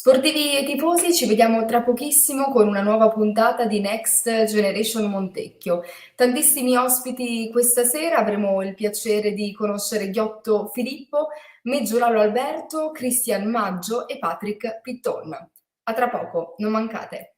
Sportivi e tifosi, ci vediamo tra pochissimo con una nuova puntata di Next Generation Montecchio. Tantissimi ospiti questa sera, avremo il piacere di conoscere Ghiotto Filippo, Meggiolalo Alberto, Cristian Maggio e Patrick Pitton. A tra poco, non mancate.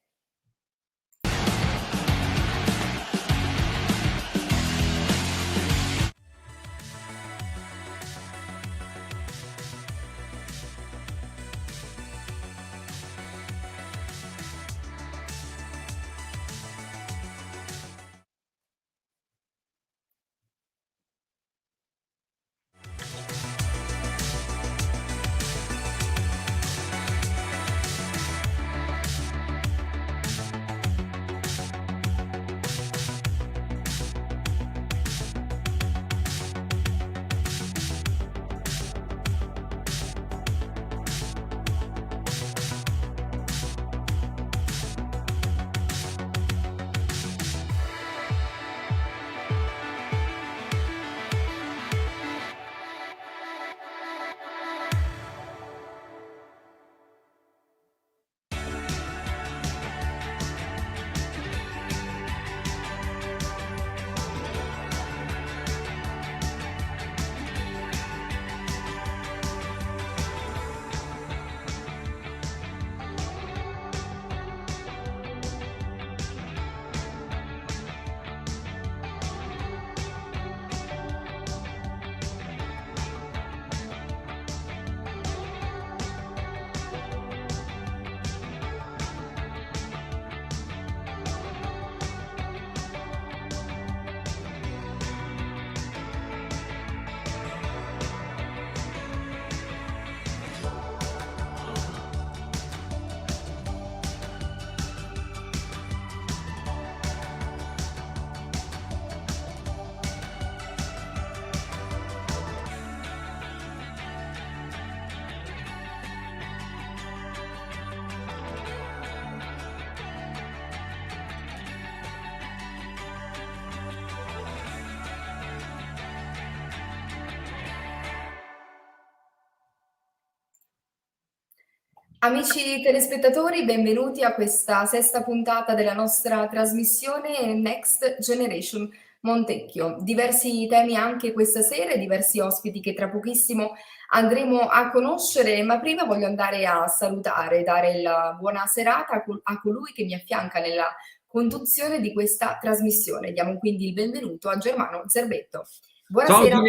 Amici telespettatori, benvenuti a questa sesta puntata della nostra trasmissione Next Generation Montecchio. Diversi temi anche questa sera e diversi ospiti che tra pochissimo andremo a conoscere, ma prima voglio andare a salutare, dare la buona serata a colui che mi affianca nella conduzione di questa trasmissione. Diamo quindi il benvenuto a Germano Zerbetto. Buonasera.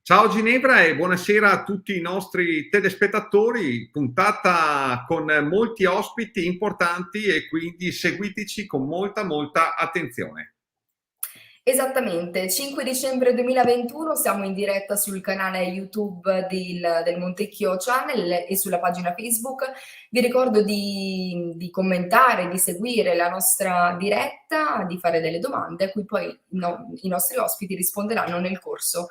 Ciao Ginevra e buonasera a tutti i nostri telespettatori, puntata con molti ospiti importanti e quindi seguiteci con molta attenzione. Esattamente, 5 dicembre 2021 siamo in diretta sul canale YouTube del Montecchio Channel e sulla pagina Facebook. Vi ricordo di commentare, di seguire la nostra diretta, di fare delle domande a cui poi i nostri ospiti risponderanno nel corso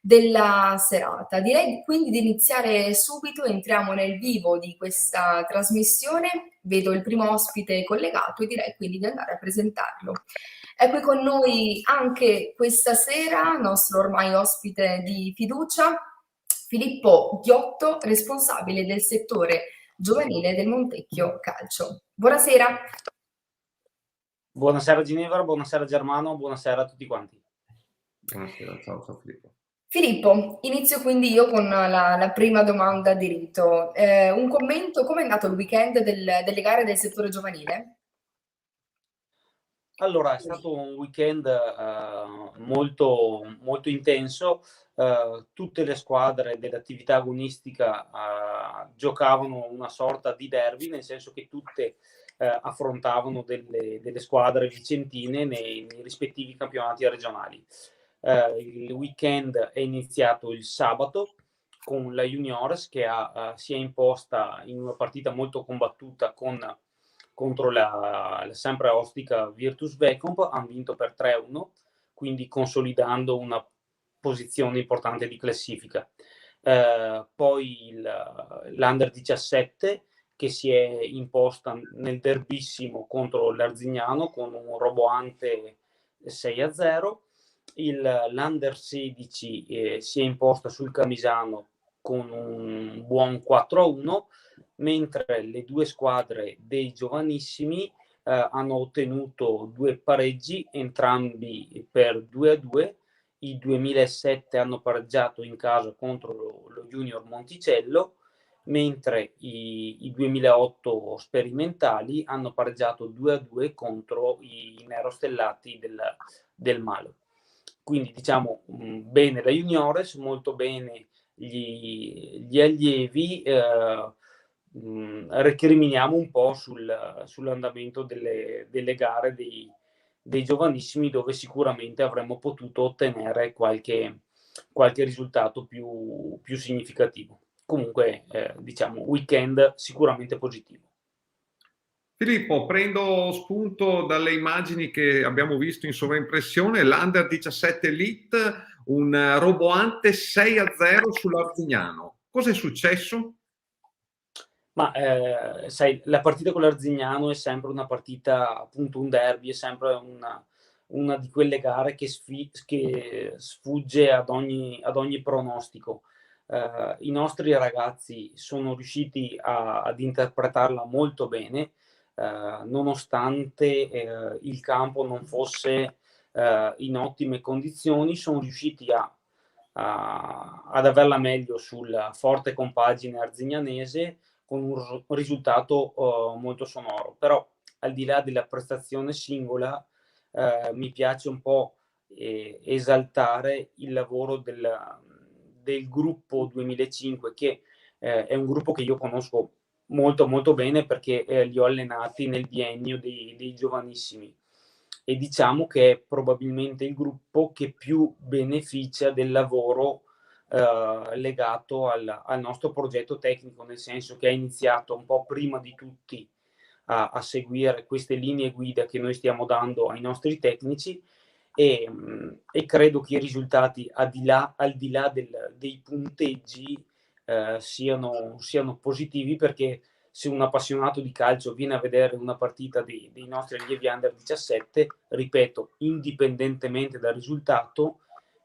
della serata. Direi quindi di iniziare subito, entriamo nel vivo di questa trasmissione. Vedo il primo ospite collegato e direi quindi di andare a presentarlo. È qui con noi anche questa sera, nostro ormai ospite di fiducia, Filippo Ghiotto, responsabile del settore giovanile del Montecchio Calcio. Buonasera. Buonasera Ginevra, buonasera Germano, buonasera a tutti quanti. Buonasera, ciao Filippo. Filippo, inizio quindi io con la prima domanda di rito. Un commento, come è andato il weekend delle gare del settore giovanile? Allora, è stato un weekend molto intenso. Tutte le squadre dell'attività agonistica giocavano una sorta di derby, nel senso che tutte affrontavano delle squadre vicentine nei rispettivi campionati regionali. Il weekend è iniziato il sabato con la Juniores che si è imposta in una partita molto combattuta contro la sempre ostica Virtus Vecomp, hanno vinto per 3-1, quindi consolidando una posizione importante di classifica. Poi l'Under 17 che si è imposta nel derbissimo contro l'Arzignano con un roboante 6-0. L'Under 16 si è imposta sul Camisano con un buon 4-1 mentre le due squadre dei giovanissimi hanno ottenuto 2 pareggi, entrambi per 2-2. I 2007 hanno pareggiato in casa contro lo Junior Monticello, mentre i 2008 sperimentali hanno pareggiato 2-2 contro i nerostellati del Malo. Quindi diciamo bene la Juniores, molto bene gli allievi. Recriminiamo un po' sull'andamento delle gare dei giovanissimi, dove sicuramente avremmo potuto ottenere qualche risultato più significativo. Comunque diciamo weekend sicuramente positivo. Filippo, prendo spunto dalle immagini che abbiamo visto in sovraimpressione, l'Under 17 Elite, un roboante 6-0 sull'Arzignano. Cosa è successo? Ma sai, la partita con l'Arzignano è sempre una partita, appunto un derby, è sempre una di quelle gare che sfugge ad ogni pronostico. I nostri ragazzi sono riusciti ad interpretarla molto bene, nonostante il campo non fosse in ottime condizioni, sono riusciti ad averla meglio sulla forte compagine arzignanese, con un risultato molto sonoro. Però al di là della prestazione singola mi piace un po' esaltare il lavoro del gruppo 2005, che è un gruppo che io conosco molto molto bene, perché li ho allenati nel biennio dei giovanissimi, e diciamo che è probabilmente il gruppo che più beneficia del lavoro legato al nostro progetto tecnico, nel senso che ha iniziato un po' prima di tutti a seguire queste linee guida che noi stiamo dando ai nostri tecnici, e credo che i risultati al di là dei punteggi siano positivi, perché se un appassionato di calcio viene a vedere una partita dei nostri allievi under 17, ripeto, indipendentemente dal risultato,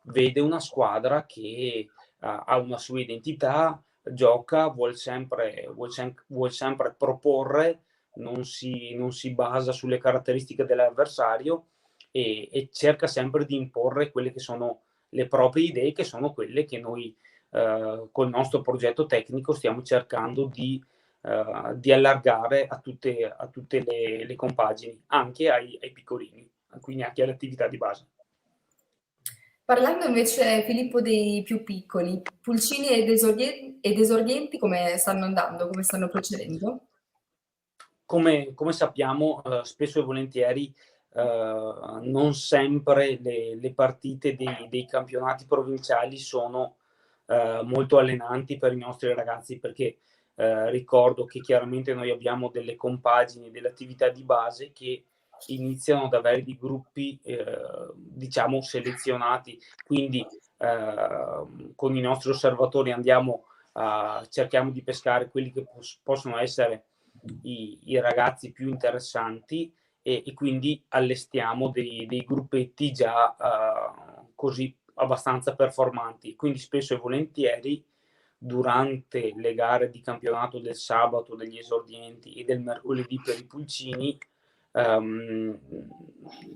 vede una squadra che ha una sua identità, gioca, vuol sempre proporre, non si basa sulle caratteristiche dell'avversario, e cerca sempre di imporre quelle che sono le proprie idee, che sono quelle che noi col nostro progetto tecnico stiamo cercando di allargare a tutte le compagini, anche ai piccolini, quindi anche alle attività di base. Parlando invece, Filippo, dei più piccoli, Pulcini ed esordienti come stanno andando, come stanno procedendo? Come sappiamo, spesso e volentieri non sempre le partite dei campionati provinciali sono molto allenanti per i nostri ragazzi, perché ricordo che chiaramente noi abbiamo delle compagini, delle attività di base che iniziano ad avere dei gruppi diciamo selezionati, quindi con i nostri osservatori cerchiamo di pescare quelli che possono essere i ragazzi più interessanti, e quindi allestiamo dei gruppetti già così abbastanza performanti. Quindi spesso e volentieri durante le gare di campionato del sabato degli esordienti e del mercoledì per i pulcini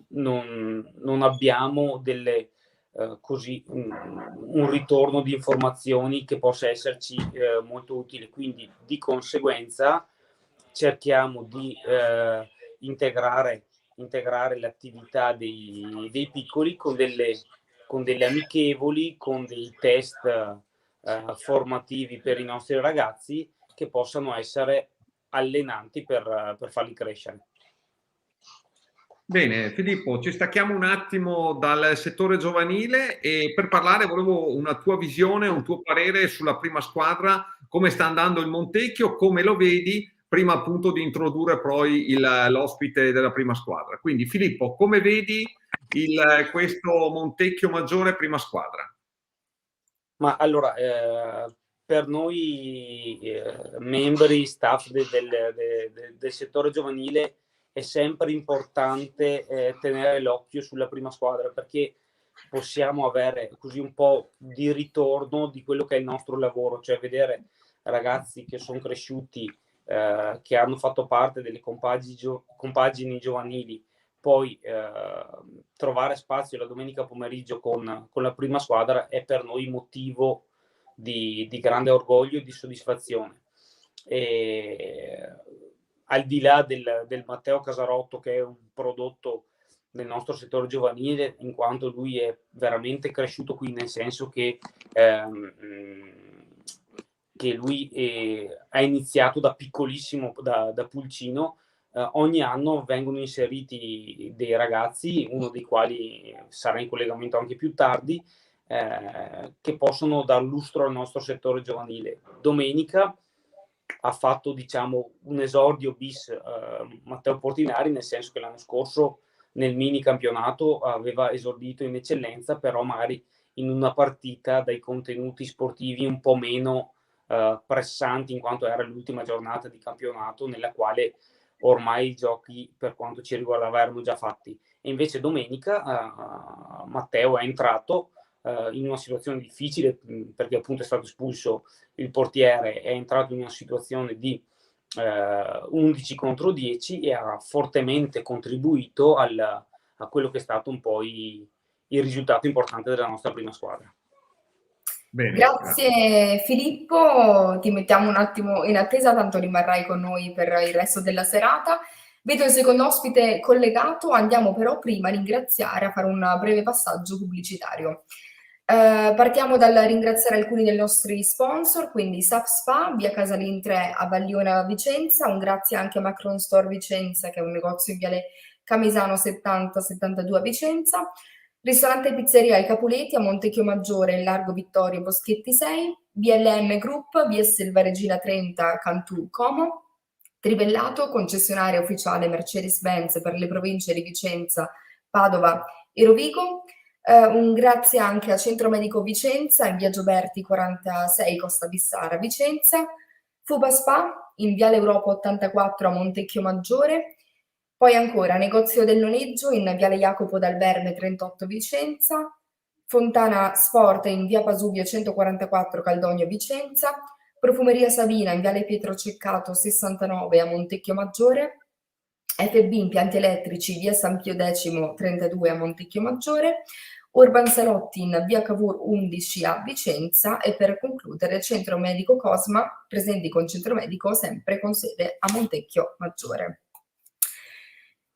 non abbiamo così un ritorno di informazioni che possa esserci molto utile, quindi di conseguenza cerchiamo di integrare l'attività dei piccoli con delle amichevoli, con dei test formativi per i nostri ragazzi, che possano essere allenanti per farli crescere. Bene, Filippo, ci stacchiamo un attimo dal settore giovanile e per parlare volevo una tua visione, un tuo parere sulla prima squadra, come sta andando il Montecchio, come lo vedi, prima appunto di introdurre poi l'ospite della prima squadra. Quindi Filippo, come vedi questo Montecchio Maggiore prima squadra? Ma allora, per noi membri, staff del settore giovanile, è sempre importante tenere l'occhio sulla prima squadra, perché possiamo avere così un po' di ritorno di quello che è il nostro lavoro, cioè vedere ragazzi che sono cresciuti che hanno fatto parte delle compagini giovanili, poi trovare spazio la domenica pomeriggio con la prima squadra è per noi motivo di grande orgoglio e di soddisfazione. E, al di là del Matteo Casarotto, che è un prodotto del nostro settore giovanile, in quanto lui è veramente cresciuto qui, nel senso che lui ha iniziato da piccolissimo, da pulcino. Ogni anno vengono inseriti dei ragazzi, uno dei quali sarà in collegamento anche più tardi, che possono dar lustro al nostro settore giovanile. Domenica ha fatto, diciamo, un esordio bis Matteo Portinari, nel senso che l'anno scorso nel mini campionato aveva esordito in eccellenza, però magari in una partita dai contenuti sportivi un po' meno pressanti, in quanto era l'ultima giornata di campionato nella quale ormai i giochi, per quanto ci riguardava, erano già fatti. E invece domenica Matteo è entrato in una situazione difficile, perché appunto è stato espulso il portiere, è entrato in una situazione di 11 contro 10 e ha fortemente contribuito a quello che è stato un po' il risultato importante della nostra prima squadra. Bene, Grazie Filippo, ti mettiamo un attimo in attesa, tanto rimarrai con noi per il resto della serata. Vedo il secondo ospite collegato, andiamo però prima a ringraziare, a fare un breve passaggio pubblicitario. Partiamo dal ringraziare alcuni dei nostri sponsor, quindi SAP Spa, via Casalin 3 a Vagliona Vicenza, un grazie anche a Macron Store Vicenza, che è un negozio in viale Camisano 70-72 a Vicenza. Ristorante e pizzeria ai Capuleti a Montecchio Maggiore, in Largo Vittorio Boschetti 6, BLM Group, via Selva Regina 30, Cantù Como, Trivellato, concessionaria ufficiale Mercedes-Benz per le province di Vicenza, Padova e Rovigo. Un grazie anche a Centro Medico Vicenza, in via Gioberti 46, Costa Bissara, Vicenza. Fuba Spa, in viale Europa 84 a Montecchio Maggiore. Poi ancora negozio del noleggio in viale Jacopo dal Verme 38 Vicenza, Fontana Sport in via Pasubio 144 Caldogno Vicenza, Profumeria Savina in viale Pietro Ceccato 69 a Montecchio Maggiore, FB Impianti Elettrici via San Pio X 32 a Montecchio Maggiore, Urban Salotti in via Cavour 11 a Vicenza e per concludere Centro Medico Cosma, presenti con Centro Medico sempre con sede a Montecchio Maggiore.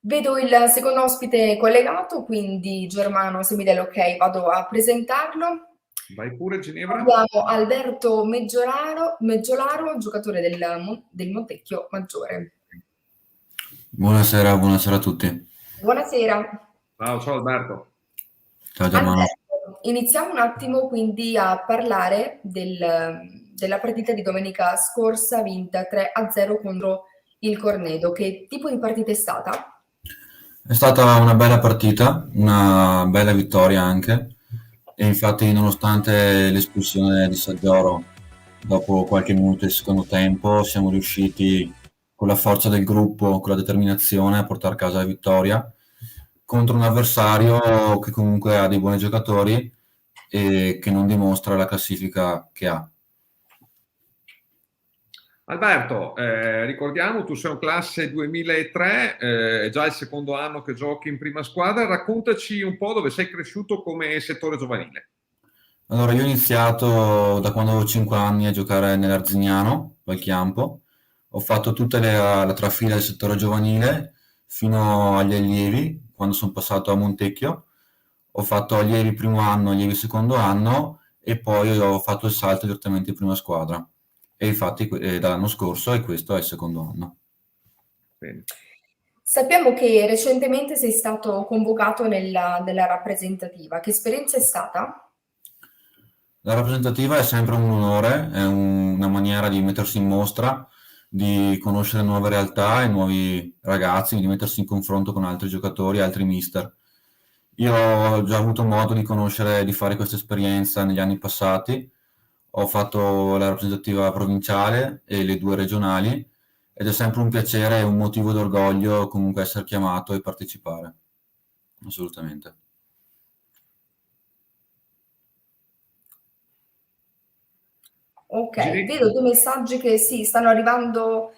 Vedo il secondo ospite collegato, quindi Germano, se mi dai l'ok, vado a presentarlo. Vai pure Ginevra. Abbiamo Alberto Meggiolaro, giocatore del Montecchio Maggiore. Buonasera a tutti. Buonasera. Ciao Alberto. Ciao Germano. Alberto, iniziamo un attimo quindi a parlare della partita di domenica scorsa vinta 3-0 contro il Cornedo. Che tipo di partita è stata? È stata una bella partita, una bella vittoria anche, e infatti nonostante l'espulsione di Saggioro dopo qualche minuto del secondo tempo siamo riusciti con la forza del gruppo, con la determinazione a portare a casa la vittoria contro un avversario che comunque ha dei buoni giocatori e che non dimostra la classifica che ha. Alberto, ricordiamo, tu sei un classe 2003, è già il secondo anno che giochi in prima squadra, raccontaci un po' dove sei cresciuto come settore giovanile. Allora, io ho iniziato da quando avevo 5 anni a giocare nell'Arzignano, Valchiampo. Ho fatto tutta la trafila del settore giovanile fino agli allievi, quando sono passato a Montecchio. Ho fatto allievi primo anno, allievi secondo anno e poi ho fatto il salto direttamente in prima squadra. E infatti dall'anno scorso e questo è il secondo anno. Bene. Sappiamo che recentemente sei stato convocato nella rappresentativa. Che esperienza è stata? La rappresentativa è sempre un onore, è una maniera di mettersi in mostra, di conoscere nuove realtà e nuovi ragazzi, di mettersi in confronto con altri giocatori, altri mister. Io ho già avuto modo di conoscere, di fare questa esperienza negli anni passati. Ho fatto la rappresentativa provinciale e le 2 regionali ed è sempre un piacere e un motivo d'orgoglio comunque essere chiamato e partecipare. Assolutamente. Ok, Gini? vedo due messaggi che sì, stanno arrivando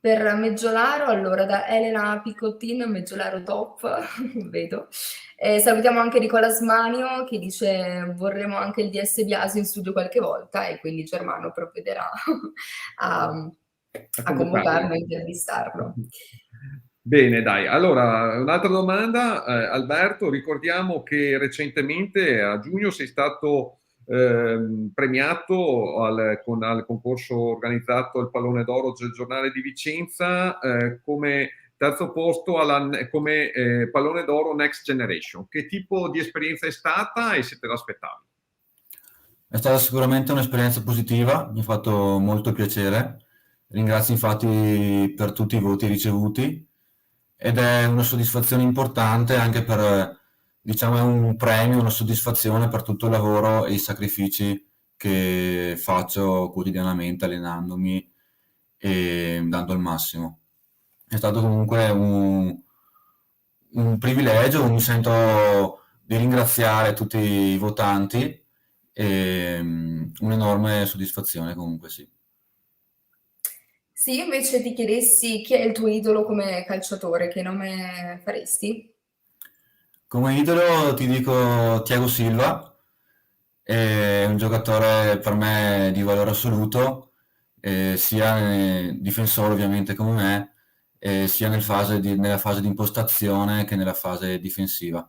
Per Meggiolaro, allora da Elena Picottin, Meggiolaro top, vedo. Salutiamo anche Nicola Smanio che dice vorremmo anche il DS Biasi in studio qualche volta, e quindi Germano provvederà a convocarlo e intervistarlo. Bene, dai. Allora, un'altra domanda, Alberto. Ricordiamo che recentemente a giugno sei stato premiato al concorso organizzato al Pallone d'Oro del Giornale di Vicenza come terzo posto come Pallone d'Oro Next Generation. Che tipo di esperienza è stata e se te l'aspettavi? È stata sicuramente un'esperienza positiva, mi ha fatto molto piacere. Ringrazio infatti per tutti i voti ricevuti ed è una soddisfazione importante anche per, diciamo, è un premio, una soddisfazione per tutto il lavoro e i sacrifici che faccio quotidianamente allenandomi e dando il massimo. È stato comunque un privilegio, mi sento di ringraziare tutti i votanti e un'enorme soddisfazione comunque, sì. Se io invece ti chiedessi chi è il tuo idolo come calciatore, che nome faresti? Come idolo ti dico Thiago Silva, è un giocatore per me di valore assoluto, sia difensore ovviamente come me, sia nella fase di impostazione che nella fase difensiva.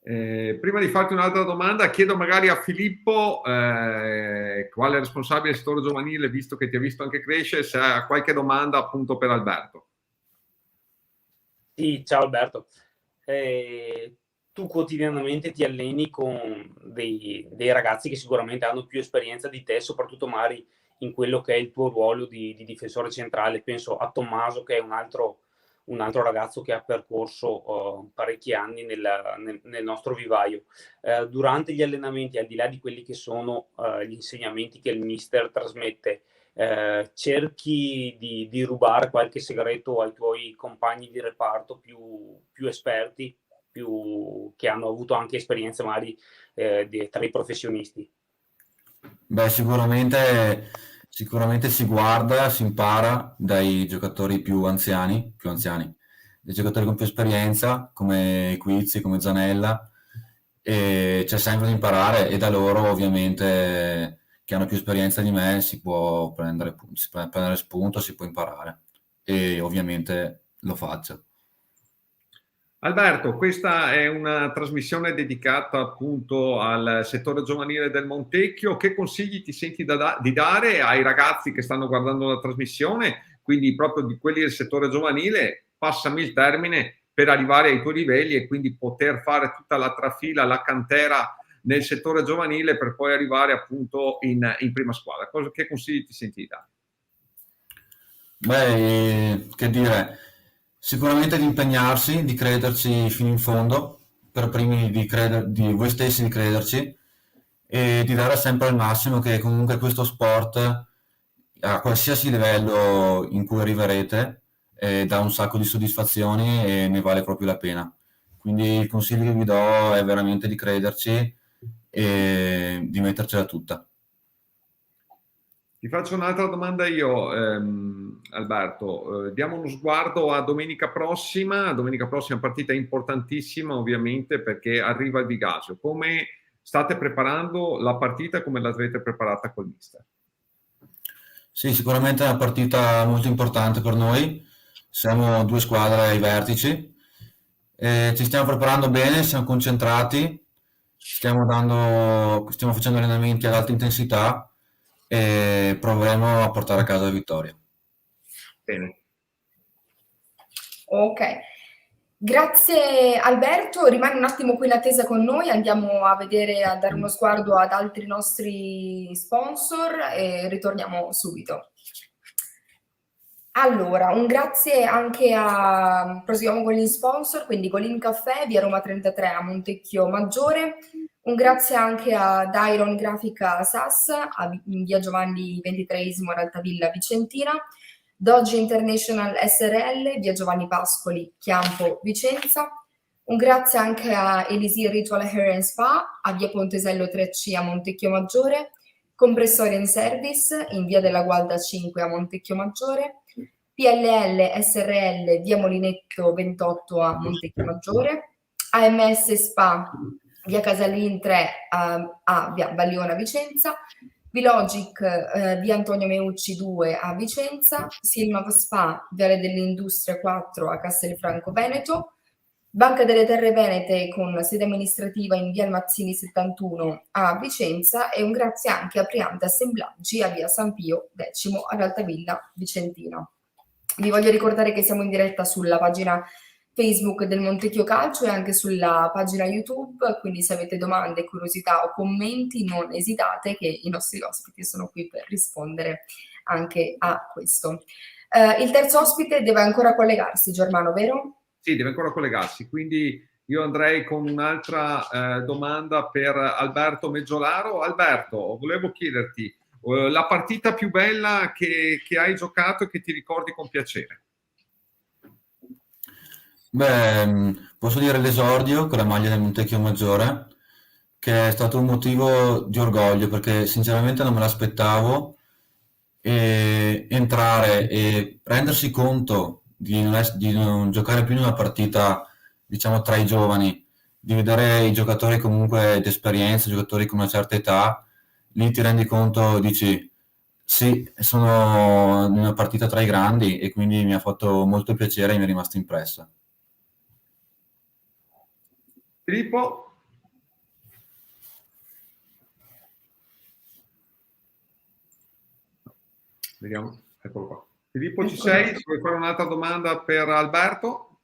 Prima di farti un'altra domanda, chiedo magari a Filippo, quale responsabile del settore giovanile, visto che ti ha visto anche crescere, se ha qualche domanda appunto per Alberto. Sì, ciao Alberto. Tu quotidianamente ti alleni con dei ragazzi che sicuramente hanno più esperienza di te, soprattutto magari in quello che è il tuo ruolo di difensore centrale. Penso a Tommaso, che è un altro ragazzo che ha percorso parecchi anni nel nostro vivaio. Durante gli allenamenti, al di là di quelli che sono gli insegnamenti che il mister trasmette, cerchi di rubare qualche segreto ai tuoi compagni di reparto più esperti, che hanno avuto anche esperienze magari tra i professionisti? Beh, sicuramente si guarda, si impara dai giocatori più anziani, dai giocatori con più esperienza, come Quizzi, come Zanella, e c'è sempre da imparare, e da loro ovviamente che hanno più esperienza di me si può prendere spunto, si può imparare, e ovviamente lo faccio. Alberto, questa è una trasmissione dedicata appunto al settore giovanile del Montecchio. Che consigli ti senti di dare ai ragazzi che stanno guardando la trasmissione, quindi proprio di quelli del settore giovanile, passami il termine, per arrivare ai tuoi livelli e quindi poter fare tutta la trafila, la cantera nel settore giovanile per poi arrivare appunto in prima squadra? Che consigli ti senti di dare? Beh, che dire, sicuramente di impegnarsi, di crederci fino in fondo, per primi di voi stessi di crederci e di dare sempre il massimo, che comunque questo sport, a qualsiasi livello in cui arriverete, dà un sacco di soddisfazioni e ne vale proprio la pena. Quindi il consiglio che vi do è veramente di crederci e di mettercela tutta. Ti faccio un'altra domanda io, Alberto. Diamo uno sguardo a domenica prossima. Domenica prossima partita importantissima, ovviamente, perché arriva il Vigasio. Come state preparando la partita? Come l'avete preparata col mister? Sì, sicuramente è una partita molto importante per noi. Siamo due squadre ai vertici. Ci stiamo preparando bene, siamo concentrati, stiamo facendo allenamenti ad alta intensità e proveremo a portare a casa la vittoria. Bene. Ok, grazie Alberto, rimani un attimo qui in attesa con noi, andiamo a vedere, a dare uno sguardo ad altri nostri sponsor e ritorniamo subito. Allora, un grazie anche proseguiamo con gli sponsor, quindi Golin Caffè, via Roma 33 a Montecchio Maggiore. Un grazie anche a Dairon Grafica SAS, in via Giovanni XXIII ad Altavilla Vicentina. Doggi International SRL, via Giovanni Pascoli, Chiampo, Vicenza. Un grazie anche a Elisir Ritual Hair and Spa, a via Pontesello 3C a Montecchio Maggiore. Compressori and Service in via della Gualda 5 a Montecchio Maggiore, PLL SRL via Molinetto 28 a Montecchio Maggiore, AMS Spa via Casalin 3 a via Balliona Vicenza, Vilogic via Antonio Meucci 2 a Vicenza, Silmav Spa Viale dell'Industria 4 a Castelfranco Veneto, Banca delle Terre Venete con sede amministrativa in via Mazzini 71 a Vicenza e un grazie anche a Priante Assemblaggi a via San Pio X ad Altavilla Vicentina. Vi voglio ricordare che siamo in diretta sulla pagina Facebook del Montecchio Calcio e anche sulla pagina YouTube, quindi se avete domande, curiosità o commenti non esitate che i nostri ospiti sono qui per rispondere anche a questo. Il terzo ospite deve ancora collegarsi, Germano, vero? Sì, deve ancora collegarsi, quindi io andrei con un'altra domanda per Alberto Meggiolaro. Alberto, volevo chiederti la partita più bella che hai giocato e che ti ricordi con piacere. Beh, posso dire l'esordio con la maglia del Montecchio Maggiore, che è stato un motivo di orgoglio perché sinceramente non me l'aspettavo, e entrare e rendersi conto di non giocare più in una partita, diciamo, tra i giovani, di vedere i giocatori comunque d'esperienza, giocatori con una certa età, lì ti rendi conto, dici sì, sono in una partita tra i grandi, e quindi mi ha fatto molto piacere e mi è rimasta impressa. Filippo? Vediamo, eccolo qua. Filippo, ci sei? Se vuoi fare un'altra domanda per Alberto?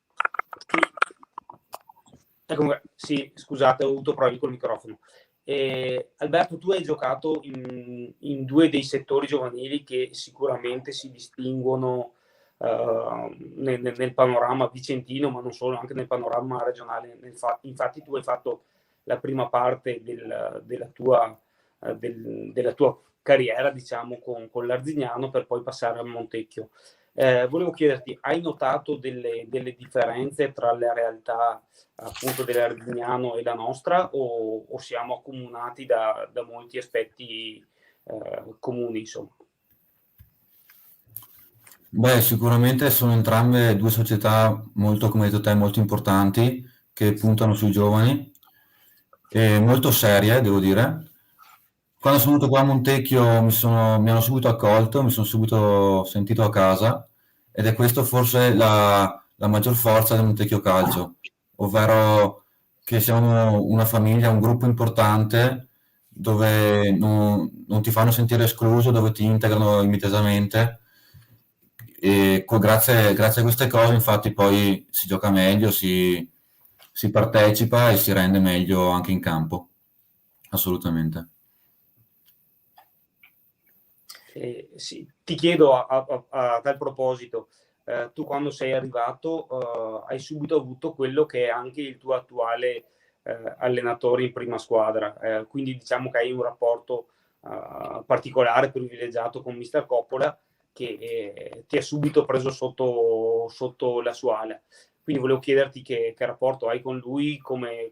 Ecco, sì, scusate, ho avuto problemi col microfono. Alberto, tu hai giocato in due dei settori giovanili che sicuramente si distinguono nel panorama vicentino, ma non solo, anche nel panorama regionale. Infatti tu hai fatto la prima parte della tua carriera, diciamo, con l'Arzignano, per poi passare al Montecchio. Volevo chiederti, hai notato delle differenze tra le realtà appunto dell'Arzignano e la nostra, o siamo accomunati da molti aspetti comuni, insomma? Beh, sicuramente sono entrambe due società molto, come hai detto te, molto importanti, che puntano sui giovani, e molto serie, devo dire. Quando sono venuto qua a Montecchio mi hanno subito accolto, mi sono subito sentito a casa, ed è questo forse la maggior forza del Montecchio Calcio, ovvero che siamo una famiglia, un gruppo importante, dove non ti fanno sentire escluso, dove ti integrano immediatamente, e grazie a queste cose infatti poi si gioca meglio, si partecipa e si rende meglio anche in campo, assolutamente. Sì. Ti chiedo a tal proposito, tu quando sei arrivato hai subito avuto quello che è anche il tuo attuale allenatore in prima squadra, quindi diciamo che hai un rapporto particolare, privilegiato con Mister Coppola, che ti ha subito preso sotto la sua ala. Quindi volevo chiederti che rapporto hai con lui, come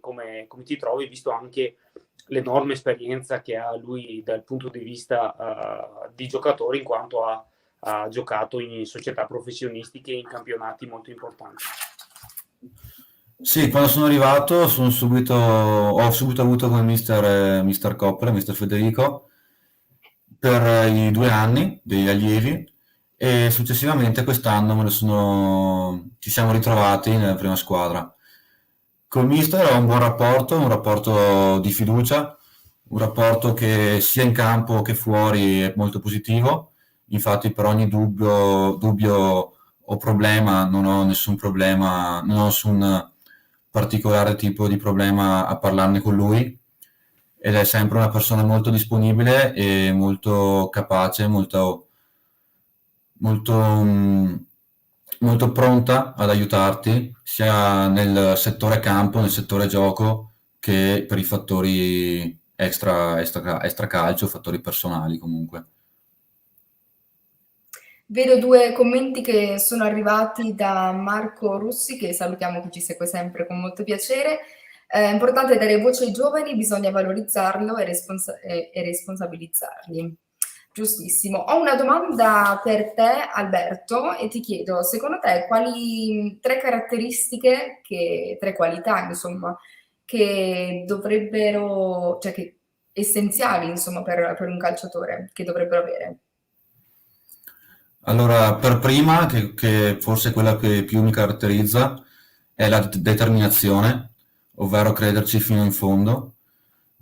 ti trovi, visto anche l'enorme esperienza che ha lui dal punto di vista di giocatore, in quanto ha giocato in società professionistiche e in campionati molto importanti. Sì, quando sono arrivato ho subito avuto come mister Coppola, mister Federico, per i 2 anni degli allievi, e successivamente quest'anno ci siamo ritrovati nella prima squadra. Col mister ho un buon rapporto, un rapporto di fiducia, un rapporto che sia in campo che fuori è molto positivo. Infatti per ogni dubbio o problema non ho nessun problema, non ho nessun particolare tipo di problema a parlarne con lui, ed è sempre una persona molto disponibile e molto capace, molto pronta ad aiutarti sia nel settore campo, nel settore gioco, che per i fattori extra calcio, fattori personali comunque. Vedo 2 commenti che sono arrivati da Marco Russi, che salutiamo, che ci segue sempre con molto piacere. È importante dare voce ai giovani, bisogna valorizzarlo e responsabilizzarli. Giustissimo. Ho una domanda per te, Alberto, e ti chiedo, secondo te, quali 3 caratteristiche, 3 qualità, insomma, che dovrebbero, cioè che essenziali, insomma, per un calciatore, che dovrebbero avere? Allora, per prima, che forse è quella che più mi caratterizza, è la determinazione, ovvero crederci fino in fondo.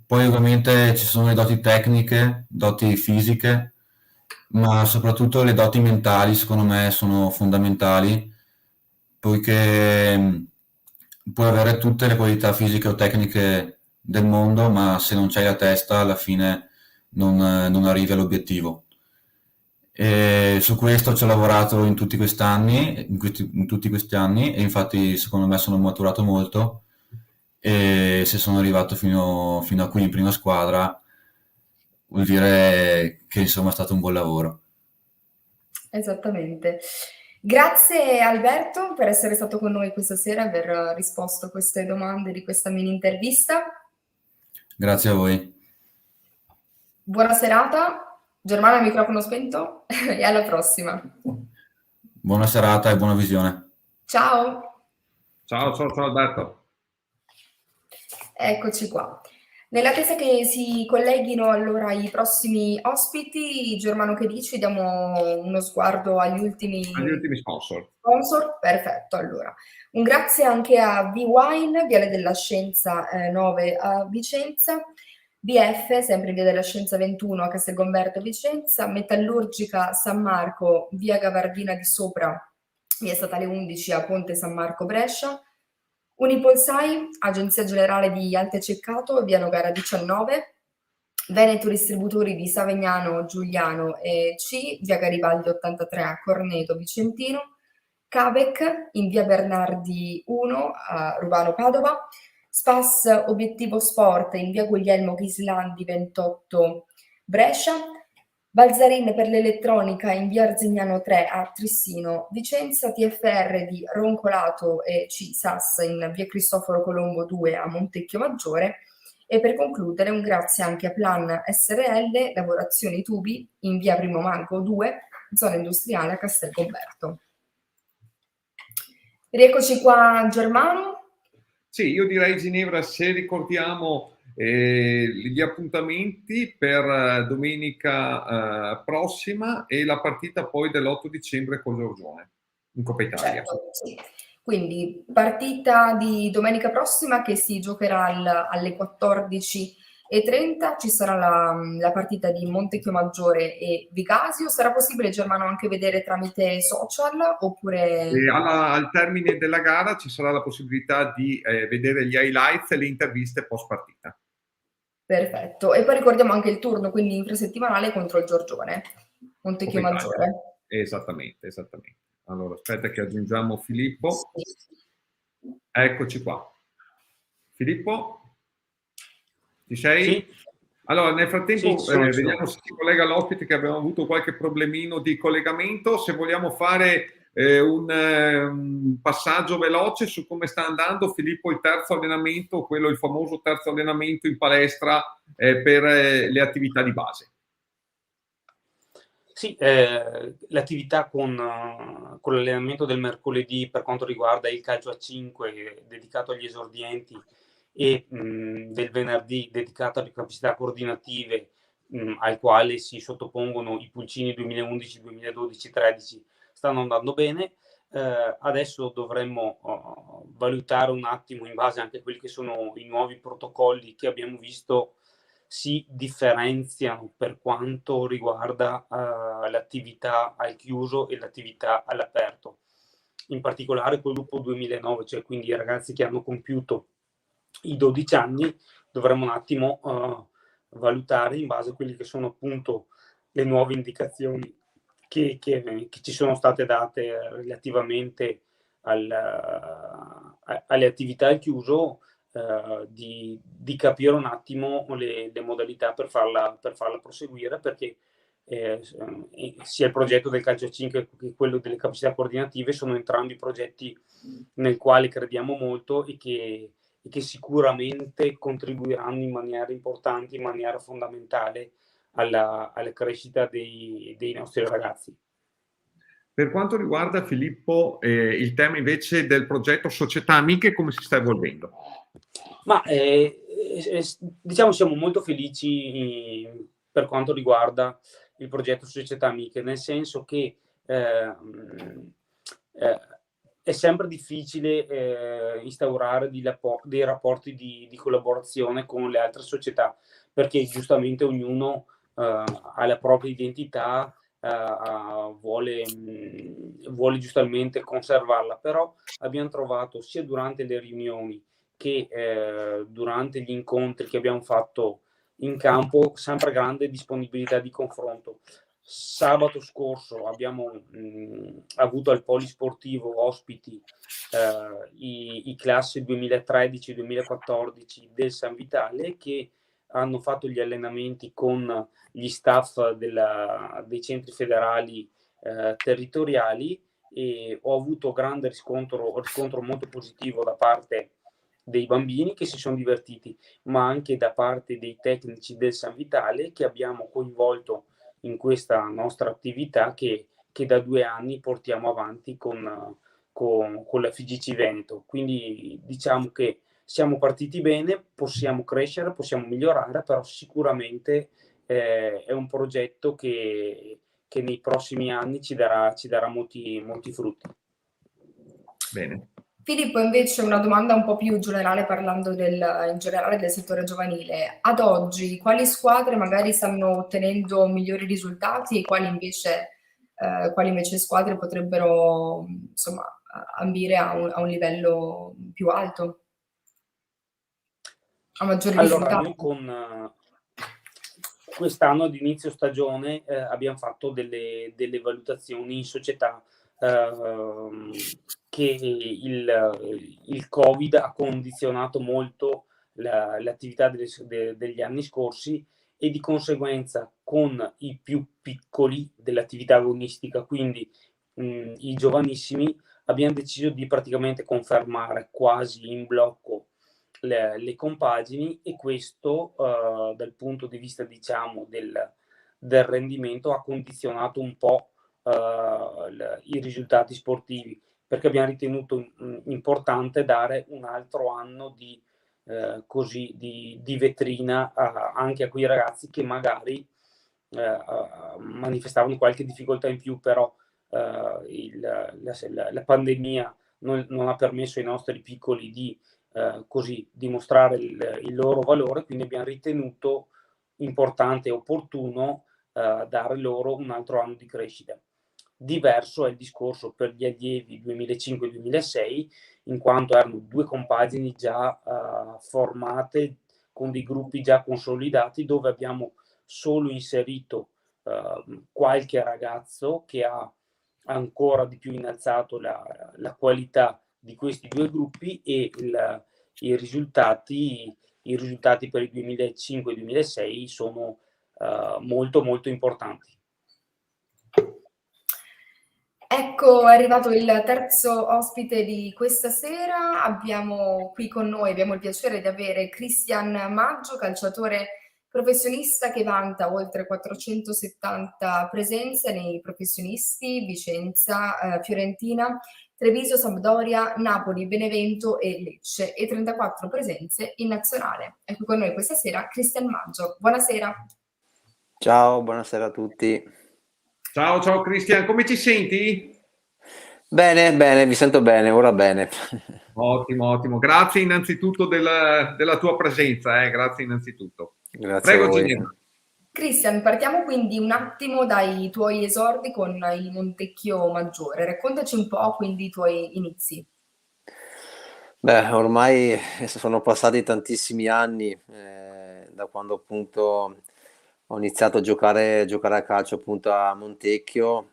Poi ovviamente ci sono le doti tecniche, doti fisiche, ma soprattutto le doti mentali, secondo me, sono fondamentali, poiché puoi avere tutte le qualità fisiche o tecniche del mondo, ma se non c'hai la testa, alla fine non arrivi all'obiettivo. E su questo ci ho lavorato in tutti quest'anni, in tutti questi anni, e infatti secondo me sono maturato molto, e se sono arrivato fino a qui in prima squadra vuol dire che insomma è stato un buon lavoro. Esattamente. Grazie Alberto per essere stato con noi questa sera e aver risposto a queste domande di questa mini intervista. Grazie a voi. Buona serata, Germano al microfono spento e alla prossima. Buona serata e buona visione. Ciao. Ciao Alberto. Eccoci qua. Nell'attesa che si colleghino allora i prossimi ospiti, Germano, che dici? Diamo uno sguardo agli ultimi sponsor. Perfetto, allora. Un grazie anche a V-Wine, Viale della Scienza 9 a Vicenza, BF, sempre in Via della Scienza 21 a Castelgomberto Vicenza, Metallurgica San Marco, Via Gavardina di Sopra, Via Statale 11 a Ponte San Marco Brescia, Unipolsai, Agenzia Generale di Alte Ceccato, Via Nogara 19, Veneto Distributori di Savignano, Giuliano e C, Via Garibaldi 83 a Corneto Vicentino, Cavec in Via Bernardi 1 a Rubano Padova, Spas Obiettivo Sport in Via Guglielmo Ghislandi 28 Brescia, Balzarin per l'elettronica in Via Arzignano 3 a Trissino, Vicenza, TFR di Roncolato e CSAS in Via Cristoforo Colombo 2 a Montecchio Maggiore, e per concludere un grazie anche a Plan SRL, Lavorazioni Tubi in Via Primo Mago 2, zona industriale a Castelgomberto. Rieccoci qua Germano. Sì, io direi Ginevra, se ricordiamo gli appuntamenti per domenica prossima e la partita poi dell'8 dicembre con Giorgione in Coppa Italia. Certo, sì. Quindi partita di domenica prossima che si giocherà alle 14:30, ci sarà la partita di Montecchiomaggiore e Vigasio. Sarà possibile, Germano, anche vedere tramite social oppure... Al termine della gara ci sarà la possibilità di vedere gli highlights e le interviste post partita. Perfetto. E poi ricordiamo anche il turno, quindi infrasettimanale contro il Giorgione, Montecchiomaggiore. Esattamente. Allora, aspetta che aggiungiamo Filippo. Sì. Eccoci qua. Filippo? Ci sei? Sì. Allora, nel frattempo Sì, vediamo se si collega l'ospite, che abbiamo avuto qualche problemino di collegamento. Se vogliamo fare un passaggio veloce su come sta andando, Filippo, il terzo allenamento, il famoso terzo allenamento in palestra per le attività di base. Sì, l'attività con l'allenamento del mercoledì per quanto riguarda il calcio a 5 dedicato agli esordienti e del venerdì dedicato alle capacità coordinative al quale si sottopongono i pulcini 2011, 2012, 13 stanno andando bene. Adesso dovremmo valutare un attimo, in base anche a quelli che sono i nuovi protocolli che abbiamo visto, si differenziano per quanto riguarda l'attività al chiuso e l'attività all'aperto. In particolare col gruppo 2009, cioè quindi i ragazzi che hanno compiuto i 12 anni, dovremmo un attimo valutare in base a quelli che sono appunto le nuove indicazioni che ci sono state date relativamente alle attività al chiuso, di capire un attimo le modalità per farla proseguire, perché sia il progetto del calcio a 5 che quello delle capacità coordinative sono entrambi progetti nel quale crediamo molto e che e che sicuramente contribuiranno in maniera importante, in maniera fondamentale alla crescita dei nostri ragazzi. Per quanto riguarda, Filippo, il tema invece del progetto Società Amiche, come si sta evolvendo? Ma diciamo siamo molto felici per quanto riguarda il progetto Società Amiche, nel senso che è sempre difficile instaurare dei rapporti di collaborazione con le altre società, perché giustamente ognuno ha la propria identità, vuole giustamente conservarla, però abbiamo trovato sia durante le riunioni che durante gli incontri che abbiamo fatto in campo sempre grande disponibilità di confronto. Sabato scorso abbiamo avuto al polisportivo ospiti i classi 2013-2014 del San Vitale, che hanno fatto gli allenamenti con gli staff dei centri federali territoriali, e ho avuto grande riscontro molto positivo da parte dei bambini che si sono divertiti, ma anche da parte dei tecnici del San Vitale, che abbiamo coinvolto in questa nostra attività che da 2 anni portiamo avanti con la FIGC Veneto. Quindi diciamo che siamo partiti bene, possiamo crescere, possiamo migliorare, però sicuramente è un progetto che nei prossimi anni ci darà molti frutti. Bene. Filippo, invece una domanda un po' più generale, parlando in generale del settore giovanile. Ad oggi, quali squadre magari stanno ottenendo migliori risultati e quali invece squadre potrebbero, insomma, ambire a un livello più alto, a maggiori Allora, risultati? noi con quest'anno ad inizio stagione abbiamo fatto delle valutazioni in società che il Covid ha condizionato molto l'attività degli anni scorsi, e di conseguenza con i più piccoli dell'attività agonistica, quindi i giovanissimi, abbiamo deciso di praticamente confermare quasi in blocco le compagini, e questo dal punto di vista, diciamo, del rendimento ha condizionato un po' i risultati sportivi, perché abbiamo ritenuto importante dare un altro anno di vetrina anche a quei ragazzi che magari manifestavano qualche difficoltà in più, però la pandemia non ha permesso ai nostri piccoli di dimostrare il loro valore, quindi abbiamo ritenuto importante e opportuno dare loro un altro anno di crescita. Diverso è il discorso per gli allievi 2005-2006, in quanto erano 2 compagini già formate, con dei gruppi già consolidati, dove abbiamo solo inserito qualche ragazzo che ha ancora di più innalzato la qualità di questi 2 gruppi, e i risultati per il 2005-2006 sono molto molto importanti. Ecco, è arrivato il terzo ospite di questa sera. Abbiamo qui con noi, abbiamo il piacere di avere Cristian Maggio, calciatore professionista che vanta oltre 470 presenze nei professionisti: Vicenza, Fiorentina, Treviso, Sampdoria, Napoli, Benevento e Lecce, e 34 presenze in nazionale. È qui con noi questa sera Cristian Maggio. Buonasera. Ciao, buonasera a tutti. Ciao Cristian, come ci senti? Bene, mi sento bene, ora bene. Ottimo. Grazie innanzitutto della tua presenza, grazie innanzitutto. Grazie Prego, a voi. Ginevra. Cristian, partiamo quindi un attimo dai tuoi esordi con il Montecchio Maggiore. Raccontaci un po' quindi i tuoi inizi. Beh, ormai sono passati tantissimi anni da quando appunto ho iniziato a giocare a calcio appunto a Montecchio.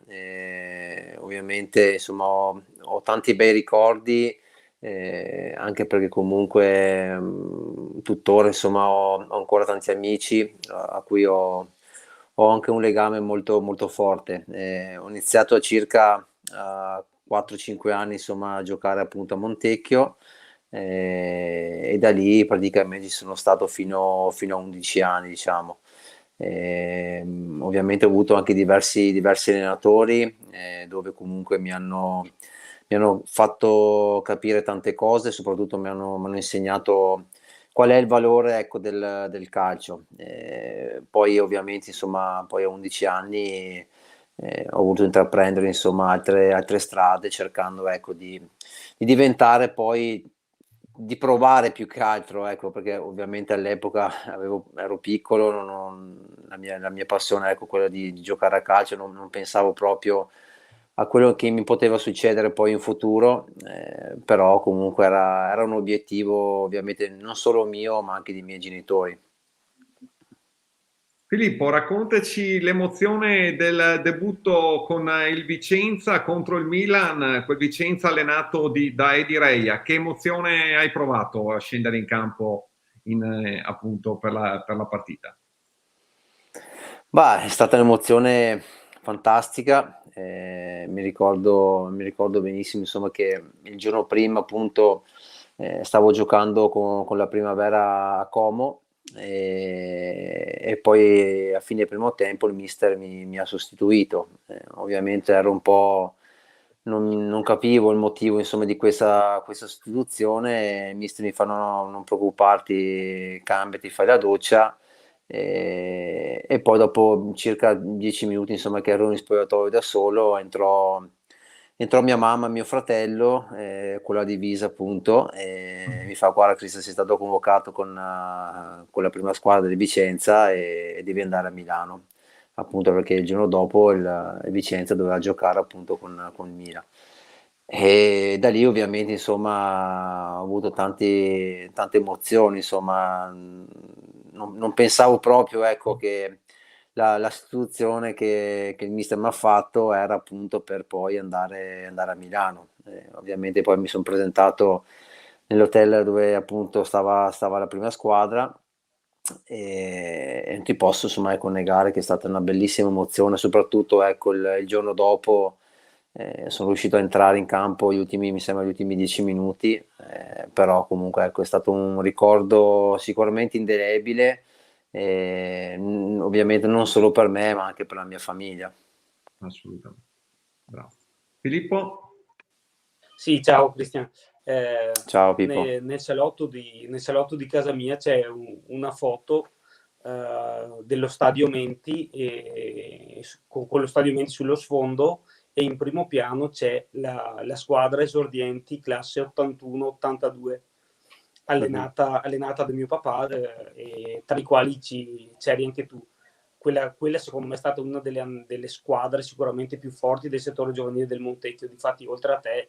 Ovviamente insomma ho tanti bei ricordi, anche perché comunque tuttora insomma ho ancora tanti amici a cui ho anche un legame molto molto forte. Ho iniziato a circa 4-5 anni insomma a giocare appunto a Montecchio. e da lì praticamente ci sono stato fino a 11 anni, diciamo. Ovviamente ho avuto anche diversi allenatori, dove comunque mi hanno fatto capire tante cose, soprattutto mi hanno insegnato qual è il valore, ecco, del calcio. Poi ovviamente, insomma, poi a 11 anni ho voluto intraprendere, insomma, altre strade, cercando, ecco, di diventare poi, di provare più che altro, ecco, perché ovviamente all'epoca ero piccolo, la mia passione, ecco, quella di giocare a calcio, non pensavo proprio a quello che mi poteva succedere poi in futuro, però comunque era un obiettivo ovviamente non solo mio, ma anche dei miei genitori. Filippo, raccontaci l'emozione del debutto con il Vicenza contro il Milan, quel Vicenza allenato da Edi Reia. Che emozione hai provato a scendere in campo appunto per la partita? Bah, è stata un'emozione fantastica, mi ricordo benissimo, insomma, che il giorno prima, appunto, stavo giocando con la Primavera a Como, e poi a fine primo tempo il mister mi ha sostituito. Ovviamente ero un po', non capivo il motivo, insomma, di questa sostituzione, e il mister mi fa: no, no, non preoccuparti, cambiati, fai la doccia. E poi dopo circa 10 minuti, insomma, che ero in spogliatoio da solo, entrò mia mamma e mio fratello, con la divisa, appunto, e mi fa: guarda Cristian, sei stato convocato con la prima squadra di Vicenza, e devi andare a Milano, appunto perché il giorno dopo il Vicenza doveva giocare, appunto, con il Milan. E da lì ovviamente, insomma, ho avuto tante emozioni, insomma, non pensavo proprio, ecco, che la sostituzione che il mister mi ha fatto era appunto per poi andare a Milano. Ovviamente poi mi sono presentato nell'hotel dove appunto stava la prima squadra, e non ti posso, insomma, ecco, negare che è stata una bellissima emozione, soprattutto, ecco, il giorno dopo. Sono riuscito a entrare in campo mi sembra, gli ultimi 10 minuti, però comunque, ecco, è stato un ricordo sicuramente indelebile, ovviamente non solo per me, ma anche per la mia famiglia. Assolutamente. Bravo. Filippo? Sì, ciao Cristian. Ciao Pippo. Nel salotto di casa mia c'è una foto dello Stadio Menti, con lo Stadio Menti sullo sfondo, e in primo piano c'è la squadra esordienti classe 81-82, allenata da mio papà, e tra i quali c'eri anche tu. Quella secondo me è stata una delle squadre sicuramente più forti del settore giovanile del Montecchio. Difatti, oltre a te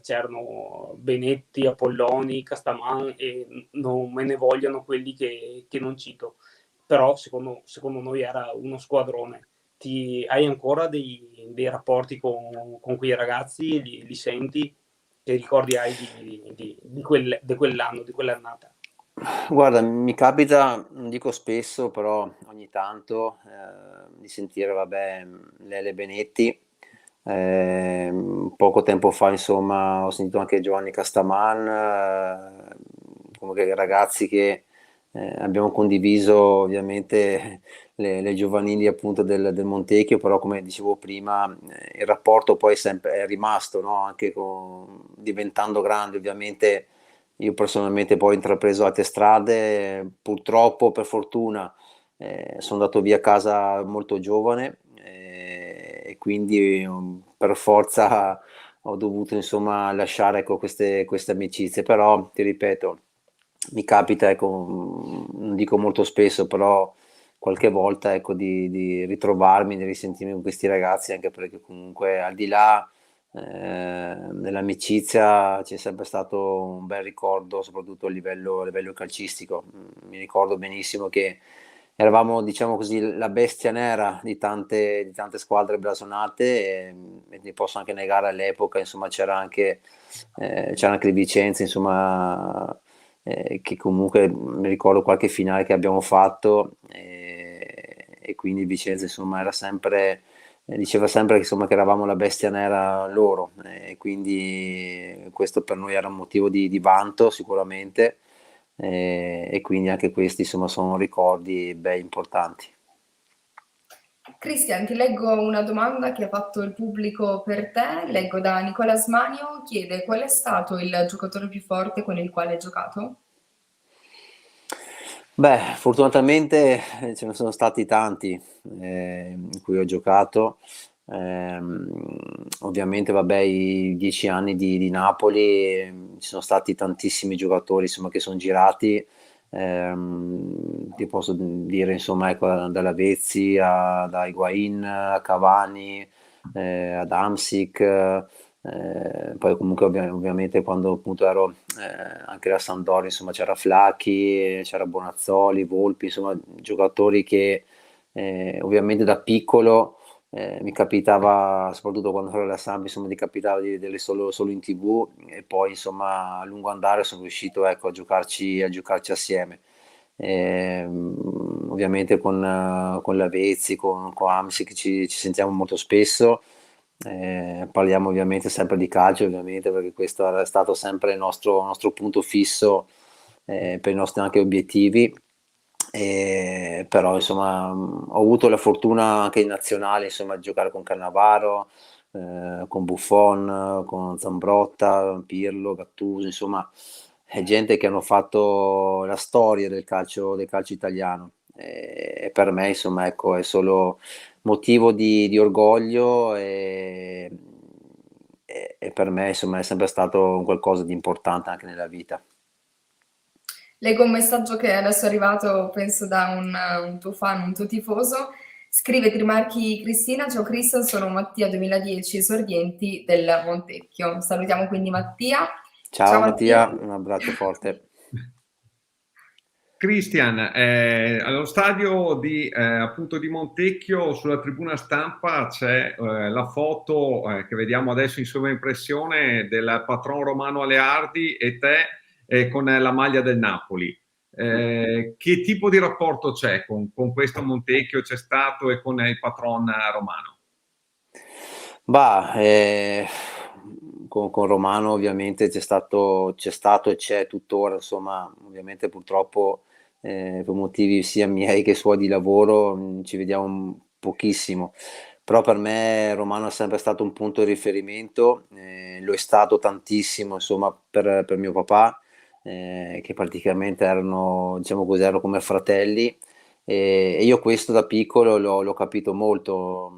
c'erano Benetti, Apolloni, Castaman, e non me ne vogliano quelli che non cito, però secondo noi era uno squadrone. Hai ancora dei rapporti con quei ragazzi? Li senti? Che ricordi hai di quell'anno, di quell'annata? Guarda, mi capita, non dico spesso, però ogni tanto, di sentire, vabbè, Lele Benetti. Poco tempo fa, insomma, ho sentito anche Giovanni Castaman, comunque ragazzi che abbiamo condiviso ovviamente le giovanili, appunto, del Montecchio, però come dicevo prima, il rapporto poi è rimasto, no? Anche diventando grande, ovviamente. Io personalmente poi ho intrapreso altre strade, purtroppo, per fortuna, sono andato via a casa molto giovane, e quindi, per forza ho dovuto, insomma, lasciare, ecco, queste amicizie, però ti ripeto, mi capita, ecco, non dico molto spesso, però qualche volta, ecco, di ritrovarmi, di risentirmi con questi ragazzi, anche perché comunque, al di là dell'amicizia, c'è sempre stato un bel ricordo, soprattutto a livello calcistico. Mi ricordo benissimo che eravamo, diciamo così, la bestia nera di tante squadre blasonate, e ti posso anche negare, all'epoca, insomma, c'era anche il Vicenza, insomma, che comunque mi ricordo qualche finale che abbiamo fatto, e quindi il Vicenza, insomma, era sempre diceva sempre che, insomma, che eravamo la bestia nera loro, quindi questo per noi era un motivo di vanto sicuramente, e quindi anche questi, insomma, sono ricordi bei importanti. Cristian, ti leggo una domanda che ha fatto il pubblico per te. Leggo da Nicola Smanio, chiede: qual è stato il giocatore più forte con il quale hai giocato? Beh, fortunatamente ce ne sono stati tanti in cui ho giocato. Ovviamente, vabbè, i 10 anni di Napoli, ci sono stati tantissimi giocatori, insomma, che sono girati. Ti posso dire, insomma, ecco, dalla Vezzi da Higuain a Cavani, ad Hamsik, poi comunque ovviamente quando appunto ero anche la Sampdoria, insomma, c'era Flacchi, c'era Bonazzoli, Volpi, insomma, giocatori che ovviamente da piccolo mi capitava, soprattutto quando ero alla Samp, insomma, mi capitava di vederli solo in TV, e poi, insomma, a lungo andare sono riuscito, ecco, a giocarci assieme. Ovviamente con la Vezzi, con Hamsik ci sentiamo molto spesso. Parliamo ovviamente sempre di calcio, ovviamente, perché questo è stato sempre il nostro punto fisso per i nostri anche obiettivi. Però, insomma, ho avuto la fortuna anche in nazionale, insomma, di giocare con Cannavaro, con Buffon, con Zambrotta, Pirlo, Gattuso, insomma, è gente che hanno fatto la storia del calcio italiano, e per me, insomma, ecco, è solo motivo di orgoglio, e per me, insomma, è sempre stato un qualcosa di importante anche nella vita. Leggo un messaggio che adesso è arrivato, penso da un tuo fan, un tuo tifoso. Scrive Trimarchi Cristina: ciao Cristian, sono Mattia 2010, esordienti del Montecchio. Salutiamo quindi Mattia. Ciao Mattia, un abbraccio forte. Cristian, allo stadio appunto di Montecchio, sulla tribuna stampa c'è la foto che vediamo adesso in sovraimpressione del patron Romano Aleardi e te con la maglia del Napoli. Che tipo di rapporto c'è con questo Montecchio, c'è stato, e con il patron Romano? Con Romano ovviamente c'è stato e c'è tuttora, insomma, ovviamente purtroppo per motivi sia miei che suoi di lavoro ci vediamo pochissimo, però per me Romano è sempre stato un punto di riferimento, lo è stato tantissimo, insomma, per mio papà, che praticamente erano, diciamo così, erano come fratelli, e io questo da piccolo l'ho capito molto,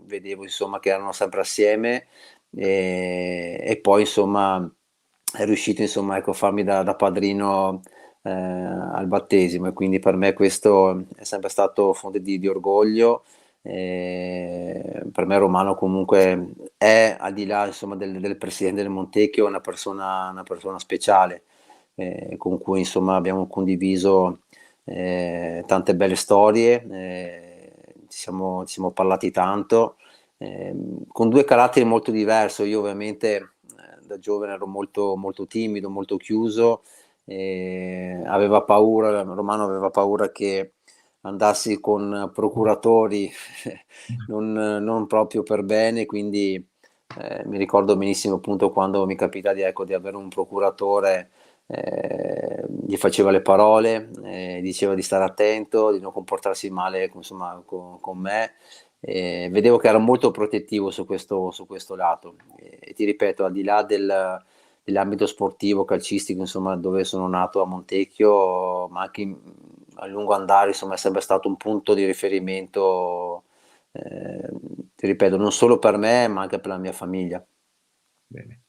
vedevo, insomma, che erano sempre assieme, e poi, insomma, è riuscito, insomma, ecco, a farmi da padrino al battesimo, e quindi per me questo è sempre stato fonte di orgoglio. Per me Romano comunque è, al di là, insomma, del presidente del Montecchio, una persona speciale, con cui, insomma, abbiamo condiviso tante belle storie, ci siamo parlati tanto, con due caratteri molto diversi. Io ovviamente da giovane ero molto, molto timido, molto chiuso, aveva paura, Romano aveva paura che andassi con procuratori non proprio per bene, quindi mi ricordo benissimo, appunto, quando mi capita di avere un procuratore, gli faceva le parole, diceva di stare attento, di non comportarsi male, insomma, con me. Vedevo che era molto protettivo su questo lato, e ti ripeto, al di là dell'ambito sportivo, calcistico, insomma, dove sono nato a Montecchio, ma anche a lungo andare, insomma, è sempre stato un punto di riferimento, ti ripeto, non solo per me, ma anche per la mia famiglia. Bene.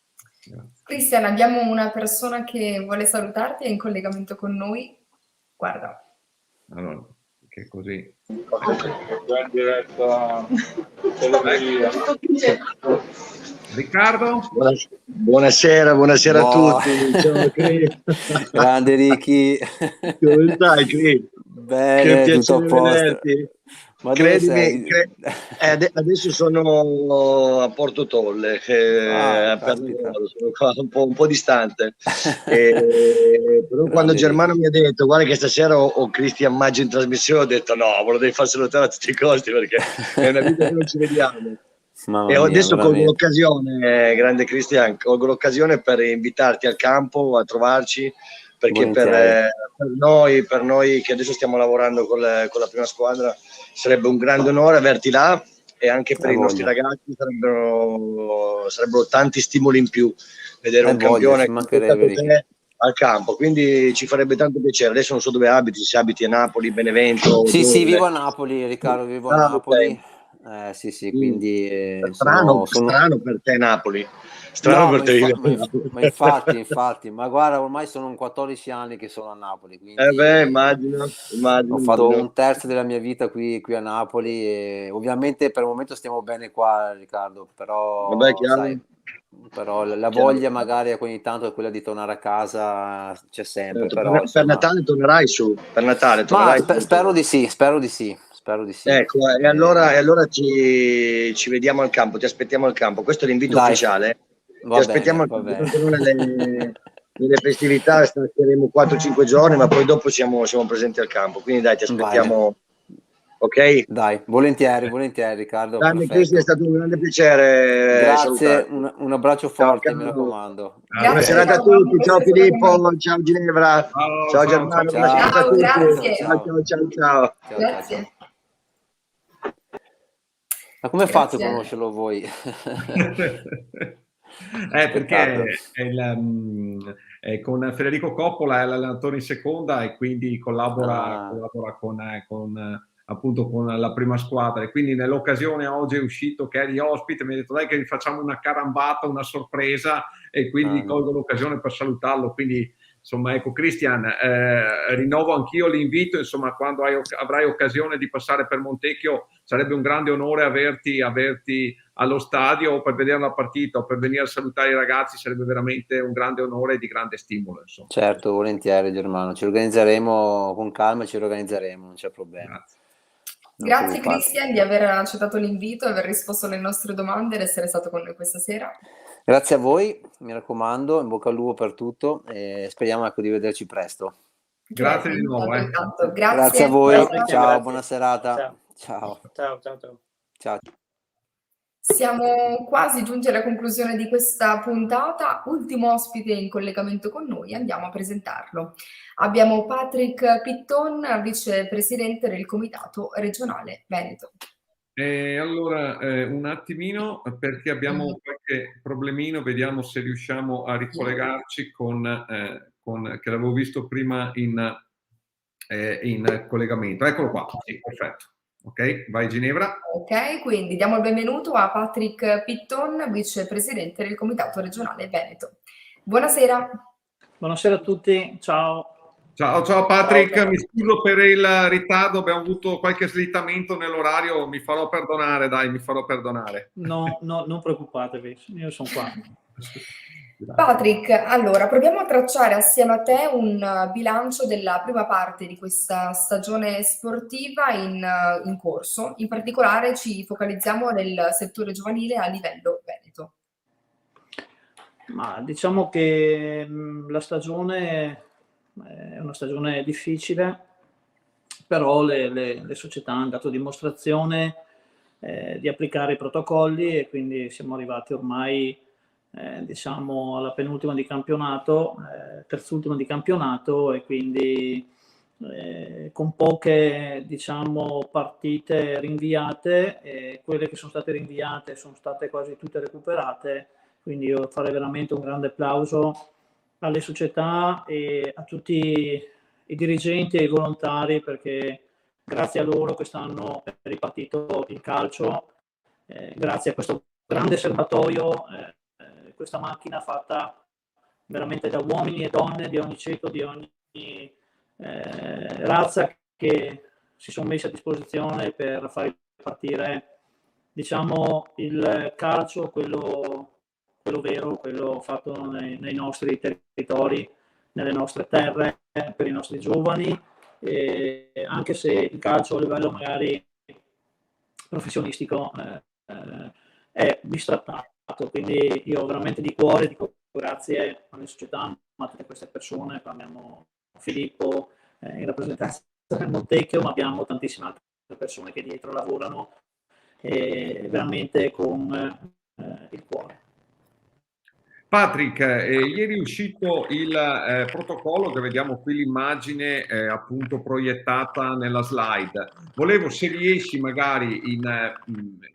Cristian, abbiamo una persona che vuole salutarti, è in collegamento con noi. Guarda. Allora, che così. In diretta. Riccardo? Buonasera a tutti. Ciao, Grande Ricky. come stai, Cri? Bene, che tutto a piacere posto. vederti. Ma dove Credimi, sei? adesso sono a Porto Tolle, per Caspita. lavoro, sono qua un po' distante. Però quando Grande Germano Ricky. mi ha detto guarda che stasera ho Cristian Maggio in trasmissione, ho detto no, me lo devi far salutare a tutti i costi perché è una vita che non ci vediamo. Mamma E mia, adesso colgo veramente. l'occasione, grande Cristian, colgo l'occasione per invitarti al campo a trovarci, perché Volentieri. per noi che adesso stiamo lavorando con la prima squadra sarebbe un grande onore averti là, e anche per Hai i nostri voglia. ragazzi sarebbero tanti stimoli in più vedere Hai un voglia, ci campione come sei mancherebbe, stato Ricky. te al campo, quindi ci farebbe tanto piacere. Adesso non so dove abiti, se abiti a Napoli, Benevento, Sì, vivo dove. a Napoli, Riccardo, vivo a Ah, ok. Napoli. Sì, Mm. quindi Strano, sono. strano per te Napoli, strano No, per te vivere a Napoli. ma infatti, ma guarda, ormai sono un 14 anni che sono a Napoli, Beh, quindi ho fatto immagino. un terzo della mia vita qui a Napoli e ovviamente per il momento stiamo bene qua, Riccardo, Vabbè, però chiaro, sai, però la chiaro. voglia magari ogni tanto è quella di tornare a casa, c'è sempre, Certo. però Per insomma. Natale tornerai su, per Natale Ma tornerai su. spero di sì, spero di sì, spero di sì. Ecco, e allora ci vediamo al campo, ti aspettiamo al campo. Questo è l'invito Dai, ufficiale. Ti va aspettiamo bene, al va campo, bene. tanto noi nelle festività staremo 4-5 giorni, ma poi dopo siamo presenti al campo. Quindi dai, ti Vai, aspettiamo, ok? dai, volentieri, Riccardo, Grande Cristian, è perfetto. stato un grande piacere Grazie, salutarti. un abbraccio Ciao, forte, mi caro. raccomando. Buona Grazie Grazie. serata a caro Paolo tutti, per ciao essere stato con Filippo, noi. ciao Ginevra, Ciao, ciao ciao, Germano, ciao. buona serata a Ciao, Ciao, tutti. ciao, grazie. Ciao, ciao, ciao, ciao, ciao. ciao, ciao, ciao. Grazie. Ma come fate a Grazie. conoscerlo voi? Perché Spettacolo. è con Federico Coppola è l'allenatore in seconda e quindi collabora, Ah, appunto con la prima squadra, e quindi nell'occasione oggi è uscito che eri ospite, mi ha detto dai che gli facciamo una carambata, una sorpresa, e quindi no. colgo l'occasione per salutarlo. Quindi insomma, ecco Cristian, rinnovo anch'io l'invito, insomma, quando avrai occasione di passare per Montecchio sarebbe un grande onore averti allo stadio per vedere la partita o per venire a salutare i ragazzi, sarebbe veramente un grande onore e di grande stimolo, insomma. Certo, volentieri Germano, ci organizzeremo con calma, ci organizzeremo, non c'è problema. Grazie. Non Grazie preoccuparti. Cristian di aver accettato l'invito, aver risposto alle nostre domande ed essere stato con noi questa sera. Grazie a voi, mi raccomando, in bocca al lupo per tutto e speriamo ecco, di vederci presto. Grazie di nuovo. Altrettanto. Grazie a Grazie. voi, Ciao, Cristian, ciao. ciao, grazie. buona serata. Ciao. Ciao. Ciao, ciao, ciao. Ciao. Siamo quasi giunti alla conclusione di questa puntata. Ultimo ospite in collegamento con noi, andiamo a presentarlo. Abbiamo Patrick Pitton, vicepresidente del Comitato Regionale Veneto. Allora, un attimino, perché abbiamo qualche problemino, vediamo se riusciamo a ricollegarci che l'avevo visto prima in collegamento. Eccolo qua, sì, perfetto. Ok, vai Ginevra. Ok, quindi diamo il benvenuto a Patrick Pitton, vicepresidente del Comitato Regionale Veneto. Buonasera. Buonasera a tutti, ciao. Ciao Patrick, Ciao. mi scuso per il ritardo, abbiamo avuto qualche slittamento nell'orario, mi farò perdonare, dai, mi farò perdonare. No, non preoccupatevi, io sono qua. Patrick, allora proviamo a tracciare assieme a te un bilancio della prima parte di questa stagione sportiva in corso. In particolare ci focalizziamo nel settore giovanile a livello veneto. Ma diciamo che la stagione è una stagione difficile, però le società hanno dato dimostrazione di applicare i protocolli e quindi siamo arrivati ormai diciamo alla penultima di campionato, terzultima di campionato, e quindi con poche diciamo partite rinviate, quelle che sono state rinviate sono state quasi tutte recuperate, quindi io farei veramente un grande applauso alle società e a tutti i dirigenti e i volontari, perché grazie a loro quest'anno è ripartito il calcio, grazie a questo grande serbatoio, questa macchina fatta veramente da uomini e donne di ogni ceto, di ogni razza, che si sono messi a disposizione per far partire diciamo il calcio, quello vero, quello fatto nei nostri territori, nelle nostre terre, per i nostri giovani, anche se il calcio a livello magari professionistico è bistrattato. Quindi io veramente di cuore dico grazie alle società, a tutte queste persone, parliamo Filippo in rappresentanza del Montecchio, ma abbiamo tantissime altre persone che dietro lavorano veramente con il cuore. Patrick, ieri è uscito il protocollo, che vediamo qui l'immagine appunto proiettata nella slide. Volevo, se riesci magari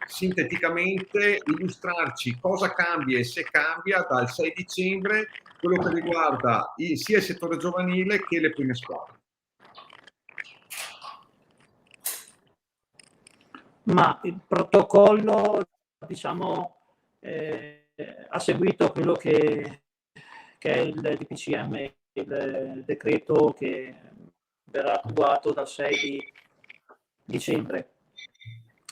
sinteticamente, illustrarci cosa cambia e se cambia dal 6 dicembre quello che riguarda sia il settore giovanile che le prime squadre. Ma il protocollo, diciamo, ha seguito quello che è il DPCM, il decreto che verrà attuato dal 6 di dicembre.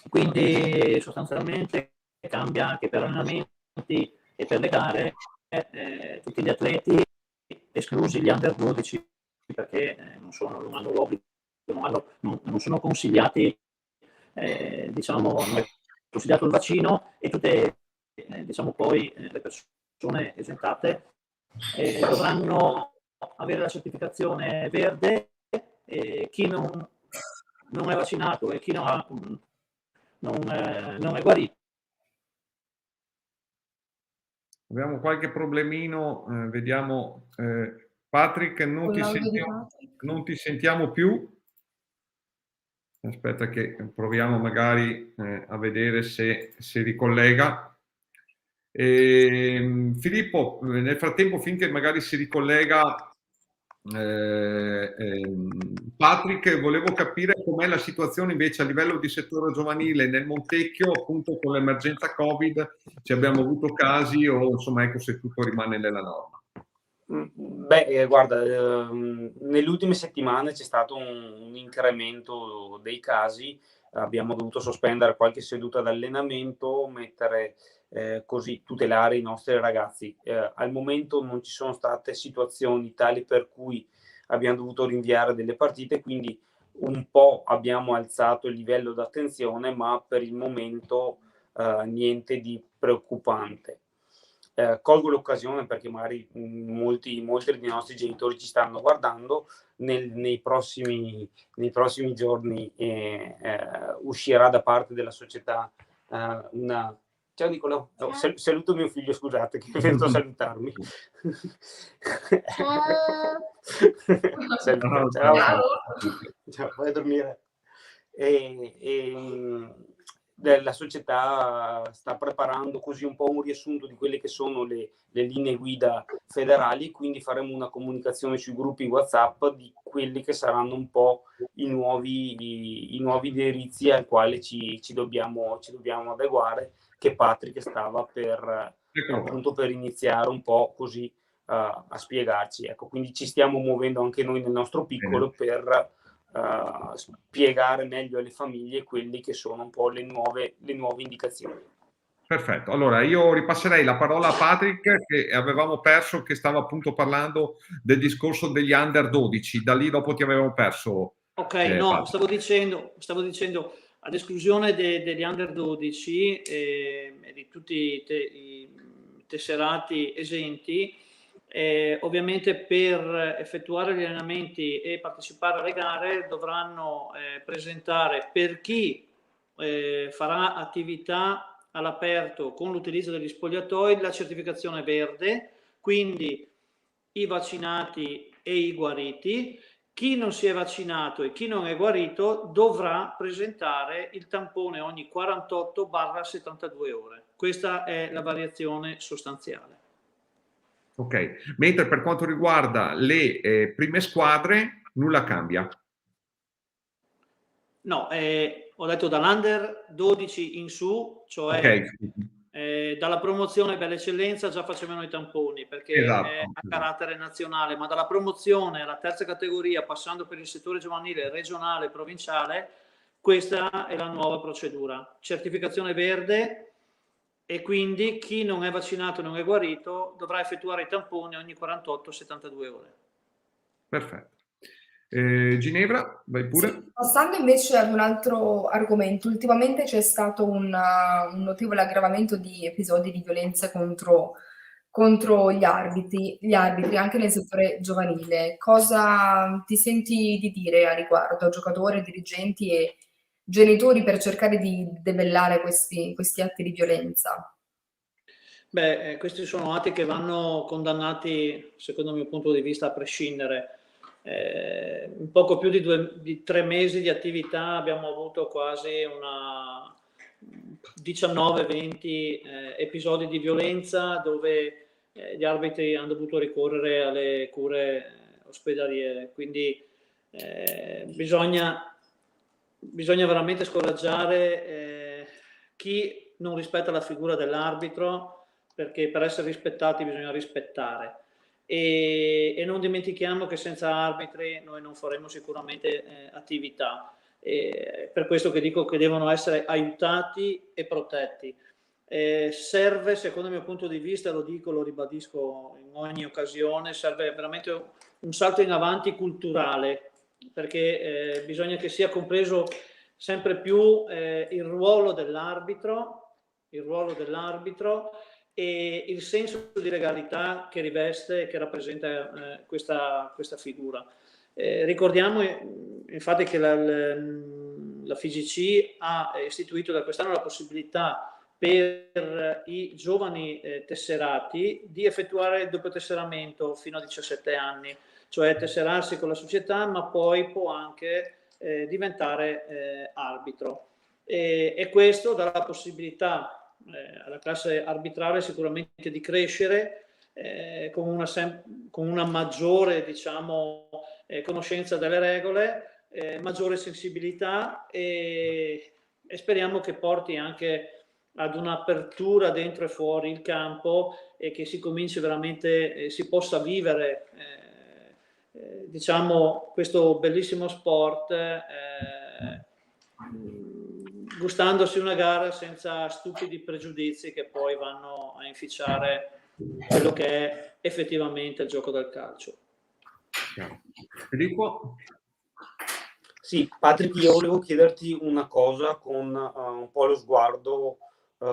Quindi sostanzialmente cambia anche per allenamenti e per le gare, tutti gli atleti, esclusi gli under 12, perché non hanno l'obbligo, non sono consigliati, diciamo, non è consigliato il vaccino, e tutte, diciamo, poi le persone esentate dovranno avere la certificazione verde, chi non è vaccinato e chi non è guarito. Abbiamo qualche problemino, vediamo. Patrick, non ti sentiamo più. Aspetta che proviamo magari a vedere se si ricollega. Filippo, nel frattempo, finché magari si ricollega Patrick, volevo capire com'è la situazione invece a livello di settore giovanile nel Montecchio, appunto con l'emergenza Covid, ci abbiamo avuto casi o insomma ecco se tutto rimane nella norma. Beh, guarda, nelle ultime settimane c'è stato un incremento dei casi, abbiamo dovuto sospendere qualche seduta d'allenamento, mettere così, tutelare i nostri ragazzi. Al momento non ci sono state situazioni tali per cui abbiamo dovuto rinviare delle partite, quindi un po' abbiamo alzato il livello d'attenzione, ma per il momento niente di preoccupante. Colgo l'occasione perché magari molti dei nostri genitori ci stanno guardando. Nei prossimi giorni uscirà da parte della società una... Ciao Nicolò, saluto mio figlio, scusate che è venuto a salutarmi. Ciao. Ciao, vai a dormire. La società sta preparando così un po' un riassunto di quelle che sono le linee guida federali, quindi faremo una comunicazione sui gruppi WhatsApp di quelli che saranno un po' i nuovi indirizzi ai quali ci dobbiamo adeguare, che Patrick stava per iniziare un po' così a spiegarci. Ecco, quindi ci stiamo muovendo anche noi nel nostro piccolo per spiegare meglio alle famiglie quelli che sono un po' le nuove indicazioni. Perfetto, allora io ripasserei la parola a Patrick, che avevamo perso, che stava appunto parlando del discorso degli under 12, da lì dopo ti avevamo perso. Ok, no, stavo dicendo ad esclusione degli under 12 e di tutti i tesserati esenti, ovviamente per effettuare gli allenamenti e partecipare alle gare dovranno presentare, per chi farà attività all'aperto con l'utilizzo degli spogliatoi, la certificazione verde, quindi i vaccinati e i guariti. Chi non si è vaccinato e chi non è guarito dovrà presentare il tampone ogni 48/72 ore. Questa è la variazione sostanziale. Ok, mentre per quanto riguarda le prime squadre nulla cambia. No, ho detto dall'under 12 in su, cioè dalla promozione per l'eccellenza già facevano i tamponi perché è a carattere nazionale, ma dalla promozione alla terza categoria, passando per il settore giovanile, regionale, provinciale, questa è la nuova procedura. Certificazione verde, e quindi chi non è vaccinato e non è guarito dovrà effettuare i tamponi ogni 48-72 ore. Perfetto. Ginevra, vai pure. Sì, passando invece ad un altro argomento, ultimamente c'è stato un notevole aggravamento di episodi di violenza contro gli arbitri anche nel settore giovanile. Cosa ti senti di dire a riguardo, giocatori, dirigenti e genitori, per cercare di debellare questi atti di violenza? Beh, questi sono atti che vanno condannati, secondo il mio punto di vista, a prescindere. In poco più di 3 mesi di attività abbiamo avuto quasi 19-20 episodi di violenza dove gli arbitri hanno dovuto ricorrere alle cure ospedaliere. Quindi bisogna veramente scoraggiare chi non rispetta la figura dell'arbitro, perché per essere rispettati bisogna rispettare. E non dimentichiamo che senza arbitri noi non faremo sicuramente attività. Per questo che dico che devono essere aiutati e protetti. Serve, secondo il mio punto di vista, lo dico, lo ribadisco in ogni occasione, serve veramente un salto in avanti culturale, perché bisogna che sia compreso sempre più il ruolo dell'arbitro e il senso di legalità che riveste e che rappresenta questa figura. Ricordiamo infatti che la FIGC ha istituito da quest'anno la possibilità per i giovani tesserati di effettuare il doppio tesseramento fino a 17 anni, cioè tesserarsi con la società, ma poi può anche diventare arbitro. E questo dà la possibilità alla classe arbitrale sicuramente di crescere con una maggiore, diciamo, conoscenza delle regole, maggiore sensibilità e speriamo che porti anche ad un'apertura dentro e fuori il campo e che si cominci veramente, si possa vivere diciamo questo bellissimo sport gustandosi una gara senza stupidi pregiudizi che poi vanno a inficiare quello che è effettivamente il gioco del calcio. Filippo? Sì, Patrick, io volevo chiederti una cosa con un po' lo sguardo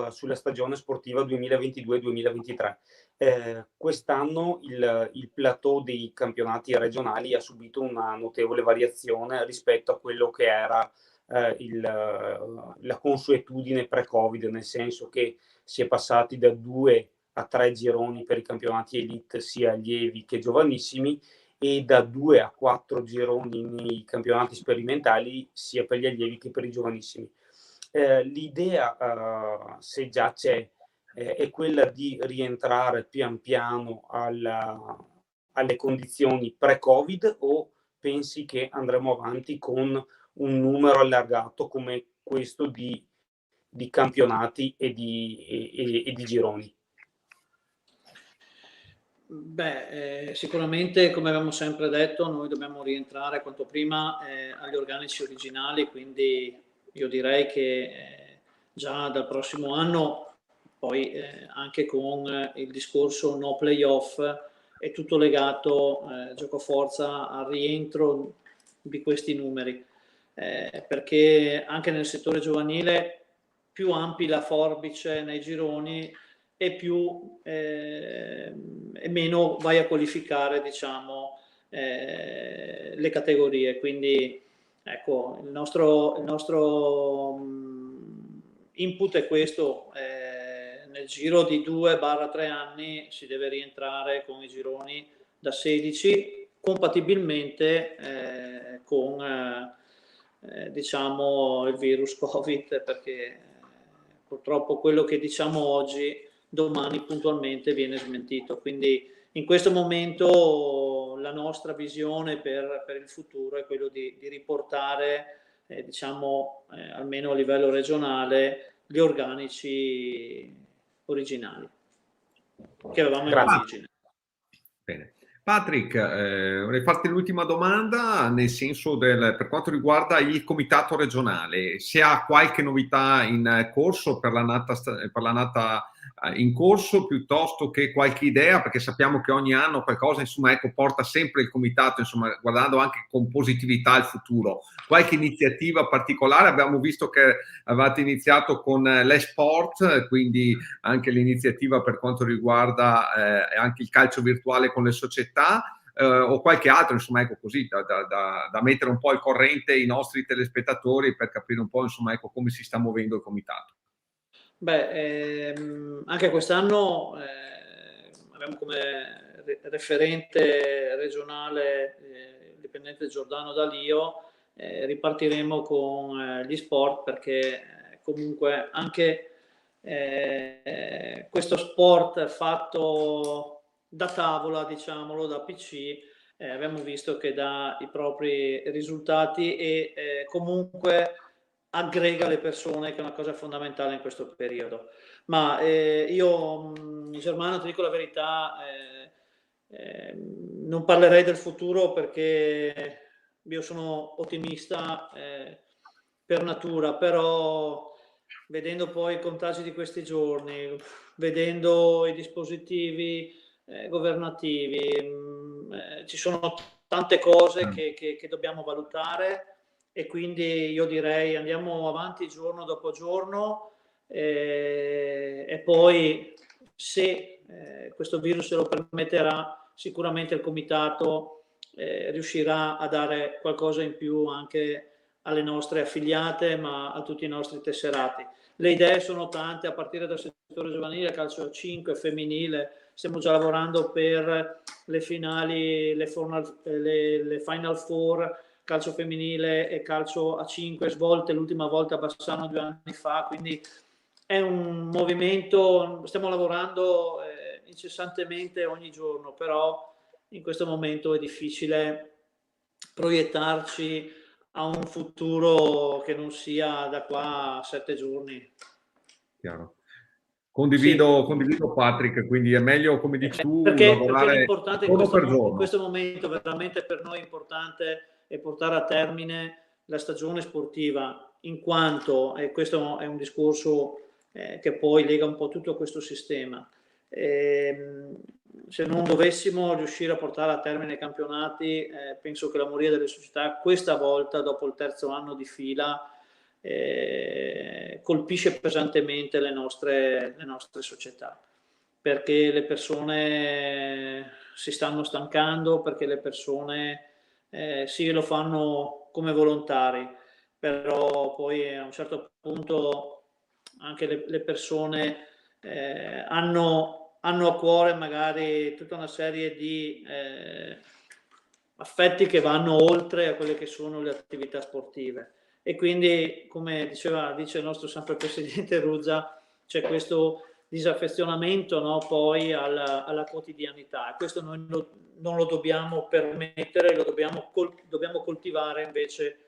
sulla stagione sportiva 2022-2023. Quest'anno il plateau dei campionati regionali ha subito una notevole variazione rispetto a quello che era la consuetudine pre-Covid, nel senso che si è passati da 2 a 3 gironi per i campionati elite sia allievi che giovanissimi e da 2 a 4 gironi nei campionati sperimentali sia per gli allievi che per i giovanissimi. L'idea, se già c'è, è quella di rientrare pian piano alle condizioni pre-Covid, o pensi che andremo avanti con un numero allargato come questo di campionati e di gironi? Beh, sicuramente, come abbiamo sempre detto, noi dobbiamo rientrare quanto prima agli organici originali, quindi io direi che già dal prossimo anno, poi anche con il discorso no playoff, è tutto legato, gioco forza, al rientro di questi numeri, perché anche nel settore giovanile più ampi la forbice nei gironi e meno vai a qualificare, diciamo, le categorie. Quindi ecco, il nostro input è questo: nel giro di 2-3 anni si deve rientrare con i gironi da 16, compatibilmente con diciamo il virus Covid, perché purtroppo quello che diciamo oggi domani puntualmente viene smentito. Quindi in questo momento la nostra visione per il futuro è quello di riportare diciamo almeno a livello regionale gli organici originali che avevamo in origine. Bene. Patrick, vorrei farti l'ultima domanda, nel senso per quanto riguarda il comitato regionale, se ha qualche novità in corso per l'annata in corso, piuttosto che qualche idea, perché sappiamo che ogni anno qualcosa, insomma, ecco, porta sempre il comitato, insomma, guardando anche con positività il futuro. Qualche iniziativa particolare? Abbiamo visto che avete iniziato con l'esport, quindi anche l'iniziativa per quanto riguarda anche il calcio virtuale con le società, o qualche altro, insomma, ecco, così da mettere un po' al corrente i nostri telespettatori per capire un po', insomma, ecco, come si sta muovendo il comitato. Beh, anche quest'anno abbiamo come referente regionale il dipendente Giordano D'Alio. Ripartiremo con gli sport, perché comunque anche questo sport fatto da tavola, diciamolo, da PC, abbiamo visto che dà i propri risultati e comunque aggrega le persone, che è una cosa fondamentale in questo periodo. Ma io, Germano, ti dico la verità, non parlerei del futuro, perché io sono ottimista per natura, però vedendo poi i contagi di questi giorni, vedendo i dispositivi governativi, ci sono tante cose che dobbiamo valutare, e quindi io direi andiamo avanti giorno dopo giorno, e poi, se questo virus se lo permetterà, sicuramente il comitato riuscirà a dare qualcosa in più anche alle nostre affiliate, ma a tutti i nostri tesserati. Le idee sono tante, a partire dal settore giovanile, calcio a 5, femminile. Stiamo già lavorando per le finali, le Final Four, calcio femminile e calcio a 5, svolte l'ultima volta a Bassano 2 anni fa, quindi è un movimento, stiamo lavorando incessantemente ogni giorno, però in questo momento è difficile proiettarci a un futuro che non sia da qua a 7 giorni. Chiaro. Condivido Patrick, quindi è meglio, come dici tu, perché lavorare l'importante giorno per giorno. in questo momento veramente per noi è importante è portare a termine la stagione sportiva, in quanto, e questo è un discorso che poi lega un po' tutto questo sistema, se non dovessimo riuscire a portare a termine i campionati, penso che la moria delle società questa volta, dopo il terzo anno di fila, colpisce pesantemente le nostre società, perché le persone si stanno stancando, perché le persone sì, lo fanno come volontari, però poi a un certo punto anche le persone hanno a cuore magari tutta una serie di affetti che vanno oltre a quelle che sono le attività sportive, e quindi, come dice il nostro sempre presidente Ruzza, c'è questo disaffezionamento, no, poi alla quotidianità, e questo noi non lo dobbiamo permettere, dobbiamo coltivare invece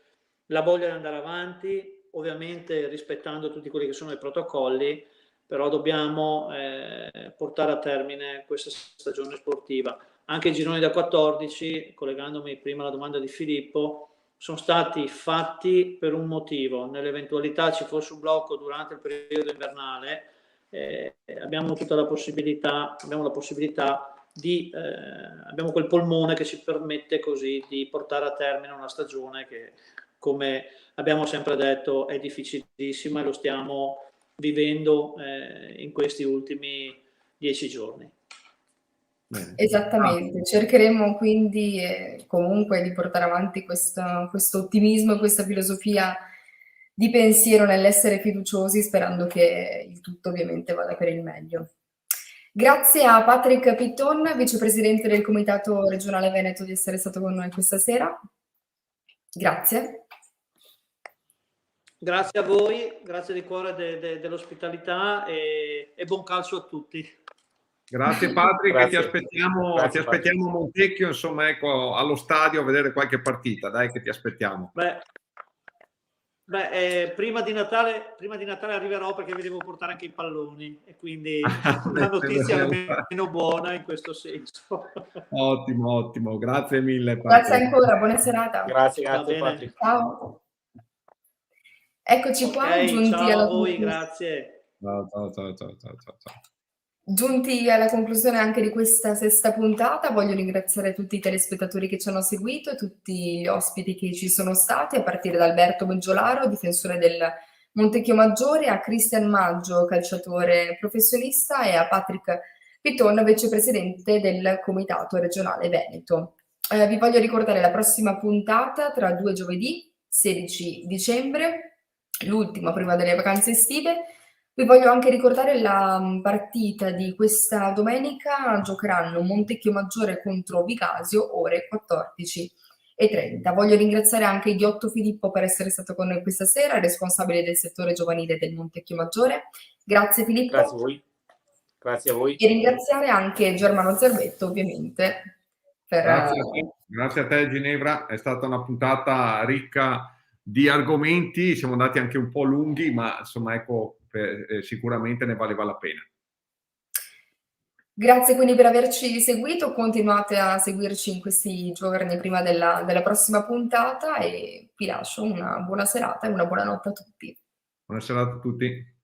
la voglia di andare avanti, ovviamente rispettando tutti quelli che sono i protocolli, però dobbiamo portare a termine questa stagione sportiva. Anche i gironi da 14, collegandomi prima alla domanda di Filippo, sono stati fatti per un motivo. Nell'eventualità ci fosse un blocco durante il periodo invernale, abbiamo la possibilità di abbiamo quel polmone che ci permette così di portare a termine una stagione che, come abbiamo sempre detto, è difficilissima, e lo stiamo vivendo in questi ultimi 10 giorni. Bene. Esattamente, cercheremo quindi comunque di portare avanti questo ottimismo e questa filosofia di pensiero nell'essere fiduciosi, sperando che il tutto ovviamente vada per il meglio. Grazie a Patrick Pitton, vicepresidente del Comitato Regionale Veneto, di essere stato con noi questa sera. Grazie. Grazie a voi, grazie di cuore dell'ospitalità e buon calcio a tutti. Grazie Patrick, Grazie. ti aspettiamo a Montecchio, insomma, ecco, allo stadio a vedere qualche partita, dai, che ti aspettiamo. Prima di Natale arriverò, perché vi devo portare anche i palloni, e quindi la notizia è meno buona in questo senso. Ottimo, grazie mille Patrick. Grazie ancora, buona serata. Grazie Patrick. Ciao. Eccoci qua, giunti ciao alla a voi, conclusione. grazie. Ciao, ciao, ciao, ciao, ciao, ciao, ciao. Giunti alla conclusione anche di questa sesta puntata, voglio ringraziare tutti i telespettatori che ci hanno seguito e tutti gli ospiti che ci sono stati, a partire da Alberto Meggiolaro, difensore del Montecchio Maggiore, a Cristian Maggio, calciatore professionista, e a Patrick Piton, vicepresidente del Comitato Regionale Veneto. Vi voglio ricordare la prossima puntata tra 2 giovedì, 16 dicembre, l'ultima prima delle vacanze estive. Vi voglio anche ricordare la partita di questa domenica. Giocheranno Montecchio Maggiore contro Vigasio, ore 14:30. Voglio ringraziare anche Ghiotto Filippo per essere stato con noi questa sera, responsabile del settore giovanile del Montecchio Maggiore. Grazie Filippo. Grazie a voi. Grazie a voi. E ringraziare anche Germano Zerbetto, ovviamente. Grazie a te Ginevra, è stata una puntata ricca di argomenti, siamo andati anche un po' lunghi, ma insomma ecco, sicuramente ne valeva la pena. Grazie quindi per averci seguito, continuate a seguirci in questi giorni prima della prossima puntata, e vi lascio una buona serata e una buona notte a tutti. Buona serata a tutti.